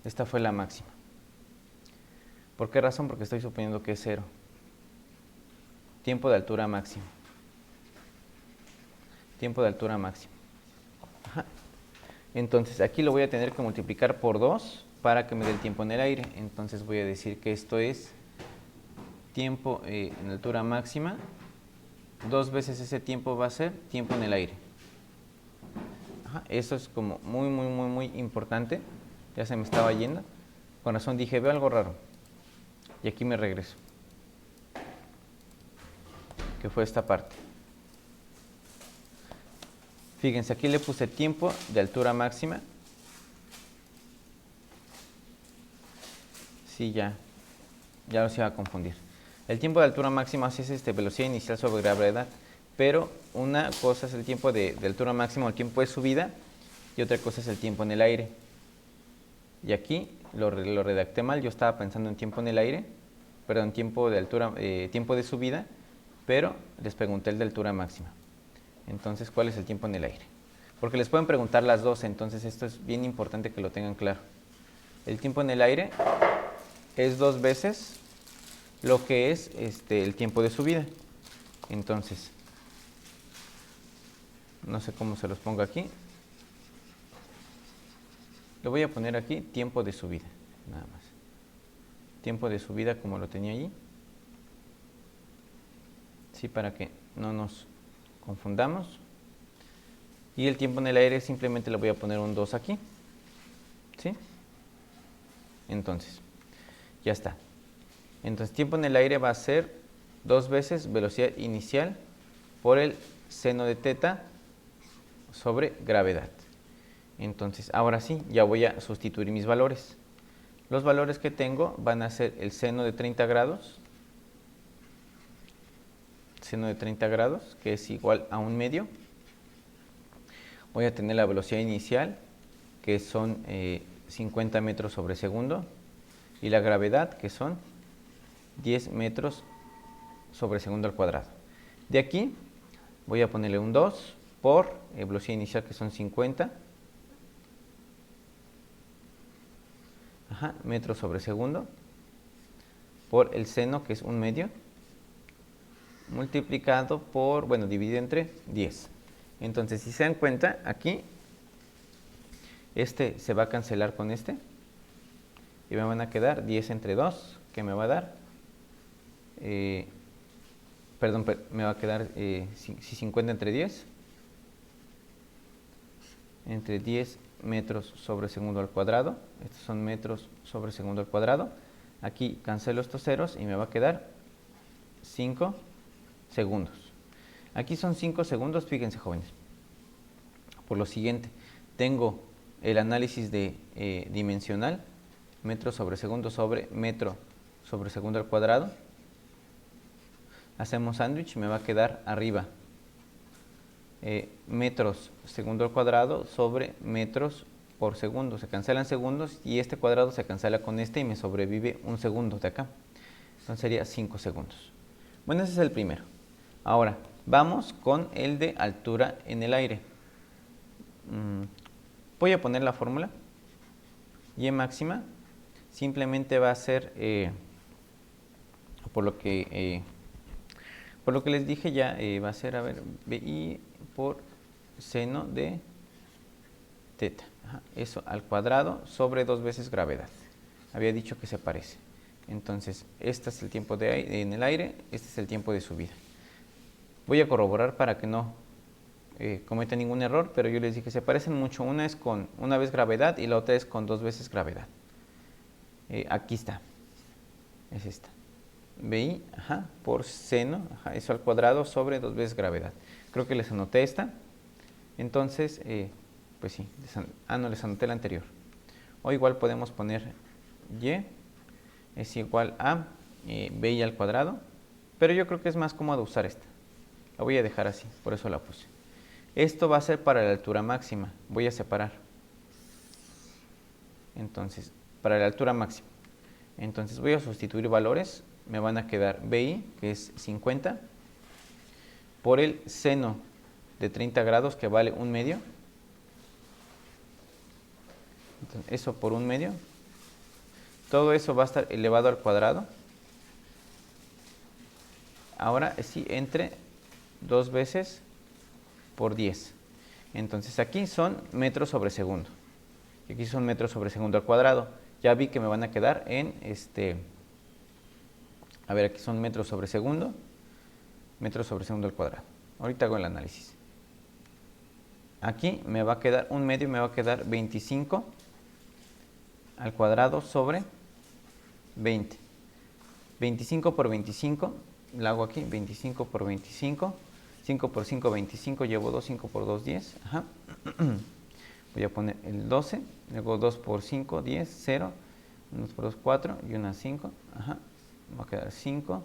Esta fue la máxima. ¿Por qué razón? Porque estoy suponiendo que es 0. Tiempo de altura máximo. Tiempo de altura máximo. Ajá. Entonces, aquí lo voy a tener que multiplicar por 2 para que me dé el tiempo en el aire. Entonces, voy a decir que esto es tiempo en altura máxima. 2 veces ese tiempo va a ser tiempo en el aire. Ajá. Eso es como muy importante. Ya se me estaba yendo. Con razón dije, veo algo raro. Y aquí me regreso. Que fue esta parte. Fíjense, aquí le puse tiempo de altura máxima. Sí, ya los iba a confundir. El tiempo de altura máxima es velocidad inicial sobre gravedad, pero una cosa es el tiempo de altura máxima o el tiempo de subida y otra cosa es el tiempo en el aire. Y aquí lo redacté mal, yo estaba pensando en tiempo en el aire, perdón, tiempo de altura, tiempo de subida, pero les pregunté el de altura máxima. Entonces, ¿cuál es el tiempo en el aire? Porque les pueden preguntar las dos, entonces esto es bien importante que lo tengan claro. El tiempo en el aire es 2 veces lo que es el tiempo de subida. Entonces, no sé cómo se los pongo aquí. Le voy a poner aquí tiempo de subida, nada más. Tiempo de subida como lo tenía allí. Sí, para que no nos confundamos. Y el tiempo en el aire simplemente le voy a poner un 2 aquí. ¿Sí? Entonces, ya está. Entonces, tiempo en el aire va a ser 2 veces velocidad inicial por el seno de teta sobre gravedad. Entonces, ahora sí, ya voy a sustituir mis valores. Los valores que tengo van a ser el seno de 30 grados, que es igual a 1/2. Voy a tener la velocidad inicial, que son 50 metros sobre segundo, y la gravedad, que son 10 metros sobre segundo al cuadrado. De aquí voy a ponerle un 2 por velocidad inicial, que son 50 metros sobre segundo, por el seno, que es 1/2, multiplicado por, bueno, dividido entre 10. Entonces, si se dan cuenta, aquí este se va a cancelar con este y me van a quedar 10 entre 2, que me va a dar, me va a quedar 50 entre 10 metros sobre segundo al cuadrado. Estos son metros sobre segundo al cuadrado. Aquí cancelo estos ceros y me va a quedar 5 segundos. Aquí son 5 segundos, fíjense, jóvenes. Por lo siguiente, tengo el análisis de dimensional, metro sobre segundo sobre metro sobre segundo al cuadrado. Hacemos sándwich, me va a quedar arriba metros segundo al cuadrado sobre metros por segundo. Se cancelan segundos y este cuadrado se cancela con este y me sobrevive un segundo de acá. Entonces sería 5 segundos. Bueno, ese es el primero. Ahora, vamos con el de altura en el aire. Voy a poner la fórmula. Y máxima simplemente va a ser, por lo que les dije ya, va a ser, a ver, BI por seno de teta. Eso al cuadrado sobre 2 veces gravedad. Había dicho que se parece. Entonces, este es el tiempo en el aire, este es el tiempo de subida. Voy a corroborar para que no cometa ningún error, pero yo les dije que se parecen mucho. Una es con una vez gravedad y la otra es con 2 veces gravedad. Aquí está. Es esta. BI por seno, eso al cuadrado sobre 2 veces gravedad. Creo que les anoté esta. Entonces, pues sí, no les anoté la anterior. O igual podemos poner Y es igual a BI al cuadrado, pero yo creo que es más cómodo usar esta. La voy a dejar así, por eso la puse. Esto va a ser para la altura máxima. Voy a separar. Entonces, para la altura máxima. Entonces voy a sustituir valores. Me van a quedar BI, que es 50, por el seno de 30 grados, que vale 1/2. Entonces, eso por 1/2. Todo eso va a estar elevado al cuadrado. Ahora sí, entre 2 veces por 10. Entonces aquí son metros sobre segundo. Y aquí son metros sobre segundo al cuadrado. Ya vi que me van a quedar en a ver, aquí son metros sobre segundo al cuadrado. Ahorita hago el análisis. Aquí me va a quedar 1/2, me va a quedar 25 al cuadrado sobre 20. 25 por 25, la hago aquí, 25 por 25, 5 por 5, 25, llevo 2, 5 por 2, 10. Voy a poner el 12, luego 2 por 5, 10, 0, 1 por 2, 4 y una 5. Va a quedar 5,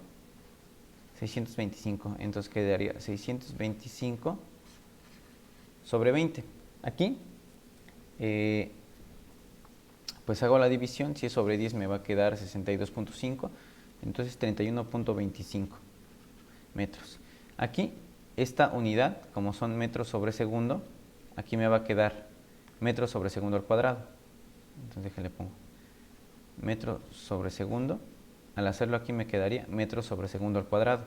625. Entonces quedaría 625 sobre 20. Aquí, pues hago la división. Si es sobre 10 me va a quedar 62.5. Entonces 31.25 metros. Aquí, esta unidad, como son metros sobre segundo, aquí me va a quedar metros sobre segundo al cuadrado. Entonces déjenle pongo metro sobre segundo. Al hacerlo aquí me quedaría metro sobre segundo al cuadrado.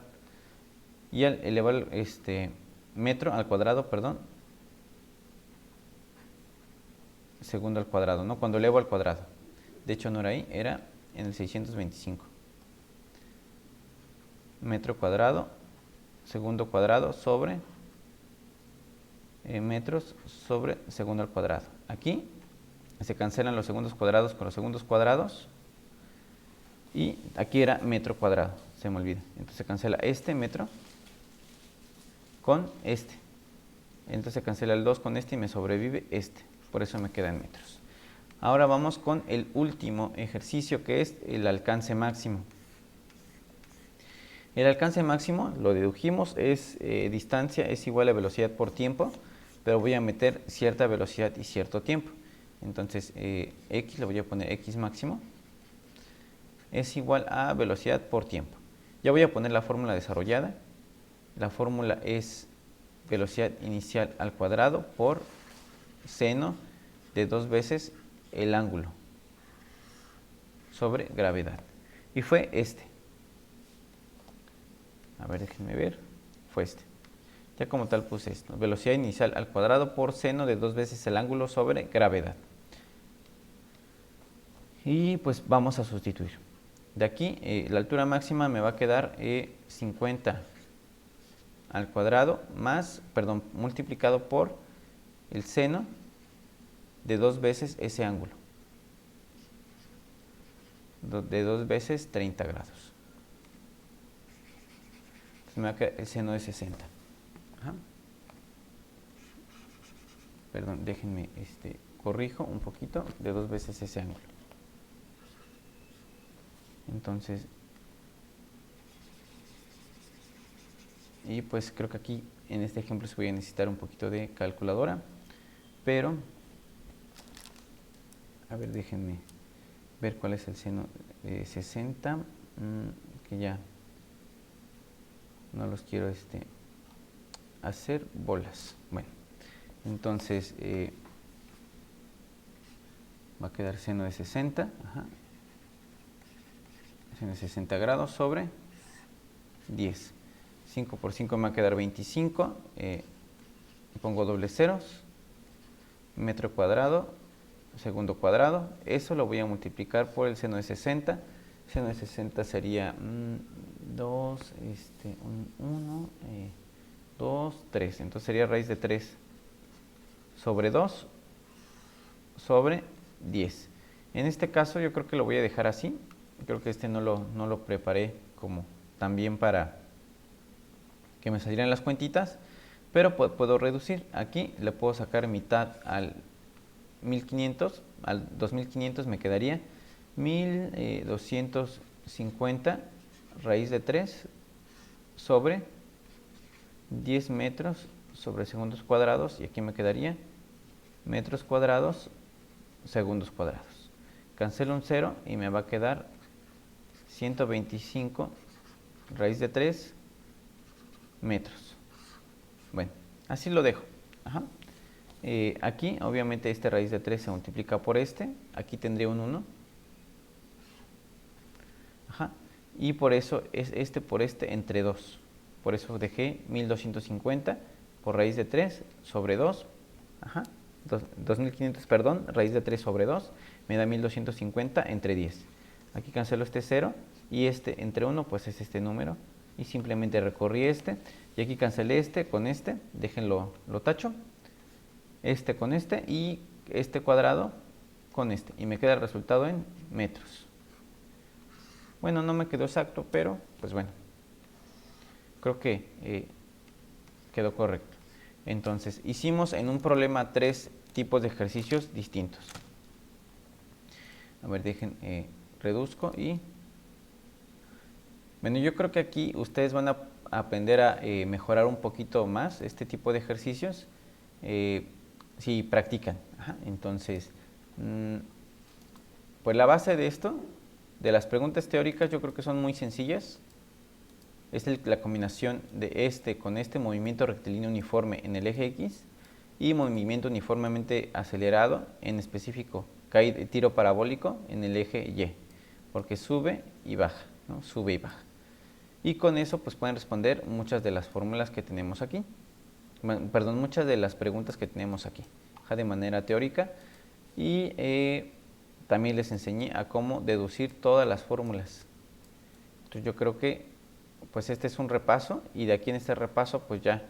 Y al elevar metro al cuadrado, segundo al cuadrado, ¿no? Cuando elevo al cuadrado. De hecho no era ahí, era en el 625. Metro cuadrado, segundo cuadrado sobre metros sobre segundo al cuadrado. Aquí se cancelan los segundos cuadrados con los segundos cuadrados. Y aquí era metro cuadrado, se me olvida. Entonces se cancela este metro con este. entonces se cancela el 2 con este y me sobrevive este, por eso me queda en metros. Ahora vamos con el último ejercicio, que es el alcance máximo. El alcance máximo, lo dedujimos, es distancia es igual a velocidad por tiempo, pero voy a meter cierta velocidad y cierto tiempo. Entonces, x, le voy a poner x máximo, es igual a velocidad por tiempo. Ya voy a poner la fórmula desarrollada. La fórmula es velocidad inicial al cuadrado por seno de 2 veces el ángulo sobre gravedad. Y fue este. A ver, déjenme ver. Fue este. Ya como tal puse esto. Velocidad inicial al cuadrado por seno de 2 veces el ángulo sobre gravedad. Y pues vamos a sustituir. De aquí, la altura máxima me va a quedar 50 al cuadrado multiplicado por el seno de 2 veces ese ángulo. De 2 veces 30 grados. Entonces me va a quedar el seno de 60. Ajá. Perdón, déjenme, corrijo un poquito, de 2 veces ese ángulo. Entonces, y pues creo que aquí en este ejemplo se voy a necesitar un poquito de calculadora, pero, a ver, déjenme ver cuál es el seno de 60, que ya no los quiero hacer bolas. Bueno, entonces va a quedar seno de 60, ajá, seno de 60 grados sobre 10. 5 por 5 me va a quedar 25, pongo dobles ceros, metro cuadrado, segundo cuadrado, eso lo voy a multiplicar por el seno de 60, seno de 60 sería 2, 1, 2, 3, entonces sería raíz de 3 sobre 2 sobre 10. En este caso yo creo que lo voy a dejar así, creo que no lo preparé como también para que me salieran las cuentitas, pero puedo reducir. Aquí le puedo sacar mitad al 1500, al 2500 me quedaría 1250 raíz de 3 sobre 10 metros sobre segundos cuadrados, y aquí me quedaría metros cuadrados segundos cuadrados. Cancelo un 0 y me va a quedar 125 raíz de 3 metros. Bueno, así lo dejo. Ajá. Aquí obviamente este raíz de 3 se multiplica por aquí tendría un 1. Ajá. Y por eso es por entre 2. Por eso dejé 1250 por raíz de 3 sobre 2. Ajá. 2500, perdón, raíz de 3 sobre 2 me da 1250 entre 10. Aquí cancelo este 0 y entre 1 pues es este número. Y simplemente recorrí y aquí cancelé con déjenlo, lo tacho, con y cuadrado con y me queda el resultado en metros. Bueno, no me quedó exacto, pero pues bueno, creo que quedó correcto. Entonces, hicimos en un problema 3 tipos de ejercicios distintos. A ver, reduzco y... Bueno, yo creo que aquí ustedes van a aprender a mejorar un poquito más este tipo de ejercicios si practican. Ajá. Entonces, pues la base de esto, de las preguntas teóricas, yo creo que son muy sencillas. Es la combinación de con movimiento rectilíneo uniforme en el eje X y movimiento uniformemente acelerado, en específico tiro parabólico en el eje Y, porque sube y baja, ¿no? Sube y baja. Y con eso pues pueden responder muchas de las fórmulas que tenemos aquí, perdón, muchas de las preguntas que tenemos aquí, de manera teórica. Y también les enseñé a cómo deducir todas las fórmulas. Entonces yo creo que pues este es un repaso, y de aquí en este repaso pues ya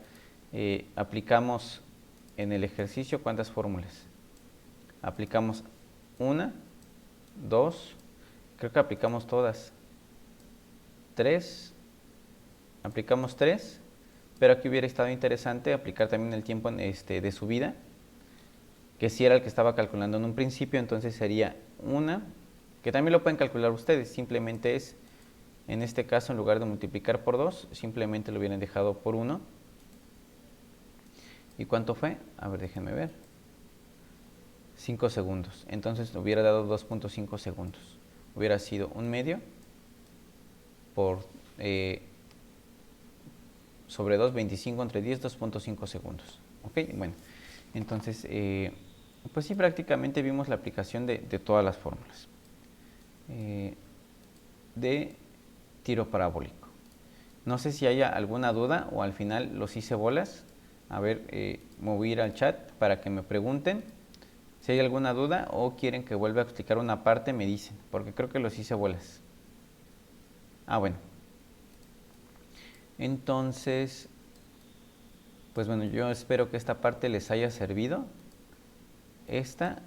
aplicamos en el ejercicio ¿cuántas fórmulas? Aplicamos 1, 2, creo que aplicamos todas, 3, aplicamos 3, pero aquí hubiera estado interesante aplicar también el tiempo de subida, que si era el que estaba calculando en un principio, entonces sería una, que también lo pueden calcular ustedes, simplemente es, en este caso, en lugar de multiplicar por 2, simplemente lo hubieran dejado por 1. ¿Y cuánto fue? A ver, déjenme ver. 5 segundos. Entonces hubiera dado 2.5 segundos. Hubiera sido 1/2 por sobre 2, 25 entre 10, 2.5 segundos. ¿Ok? Bueno, entonces, pues sí, prácticamente vimos la aplicación de todas las fórmulas de tiro parabólico. No sé si haya alguna duda o al final los hice bolas. A ver, me voy a ir al chat para que me pregunten. Si hay alguna duda o quieren que vuelva a explicar una parte, me dicen, porque creo que los hice bolas. Ah, bueno. Entonces, pues bueno, yo espero que esta parte les haya servido. Esta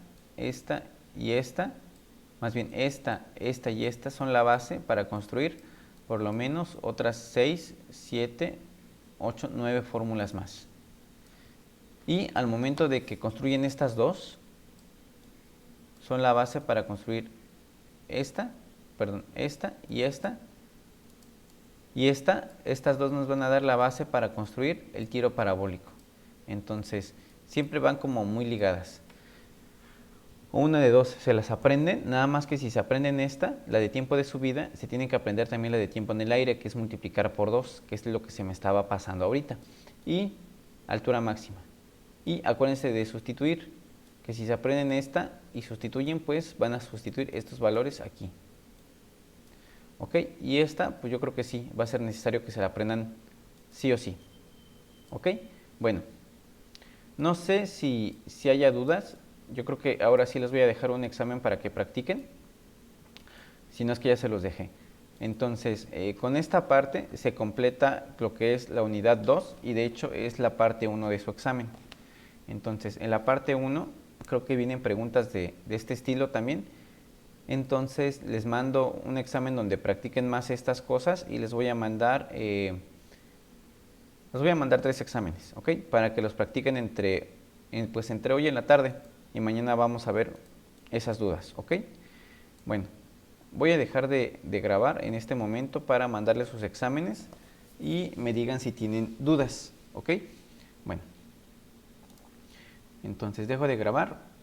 y esta, más bien esta y esta son la base para construir por lo menos otras 6, 7, 8, 9 fórmulas más. Y al momento de que construyen estas dos, son la base para construir esta y esta. Y estas dos nos van a dar la base para construir el tiro parabólico. Entonces, siempre van como muy ligadas. Una de dos se las aprenden, nada más que si se aprenden esta, la de tiempo de subida, se tienen que aprender también la de tiempo en el aire, que es multiplicar por 2, que es lo que se me estaba pasando ahorita. Y altura máxima. Y acuérdense de sustituir, que si se aprenden esta y sustituyen, pues van a sustituir estos valores aquí. ¿Ok? Y esta, pues yo creo que sí, va a ser necesario que se la aprendan sí o sí. ¿Ok? Bueno, no sé si haya dudas. Yo creo que ahora sí les voy a dejar un examen para que practiquen. Si no es que ya se los dejé. Entonces, con esta parte se completa lo que es la unidad 2 y de hecho es la parte 1 de su examen. Entonces, en la parte 1 creo que vienen preguntas de este estilo también. Entonces, les mando un examen donde practiquen más estas cosas y les voy a mandar 3 exámenes, ¿ok? Para que los practiquen entre hoy en la tarde y mañana vamos a ver esas dudas, ¿ok? Bueno, voy a dejar de grabar en este momento para mandarles sus exámenes y me digan si tienen dudas, ¿ok? Bueno, entonces dejo de grabar.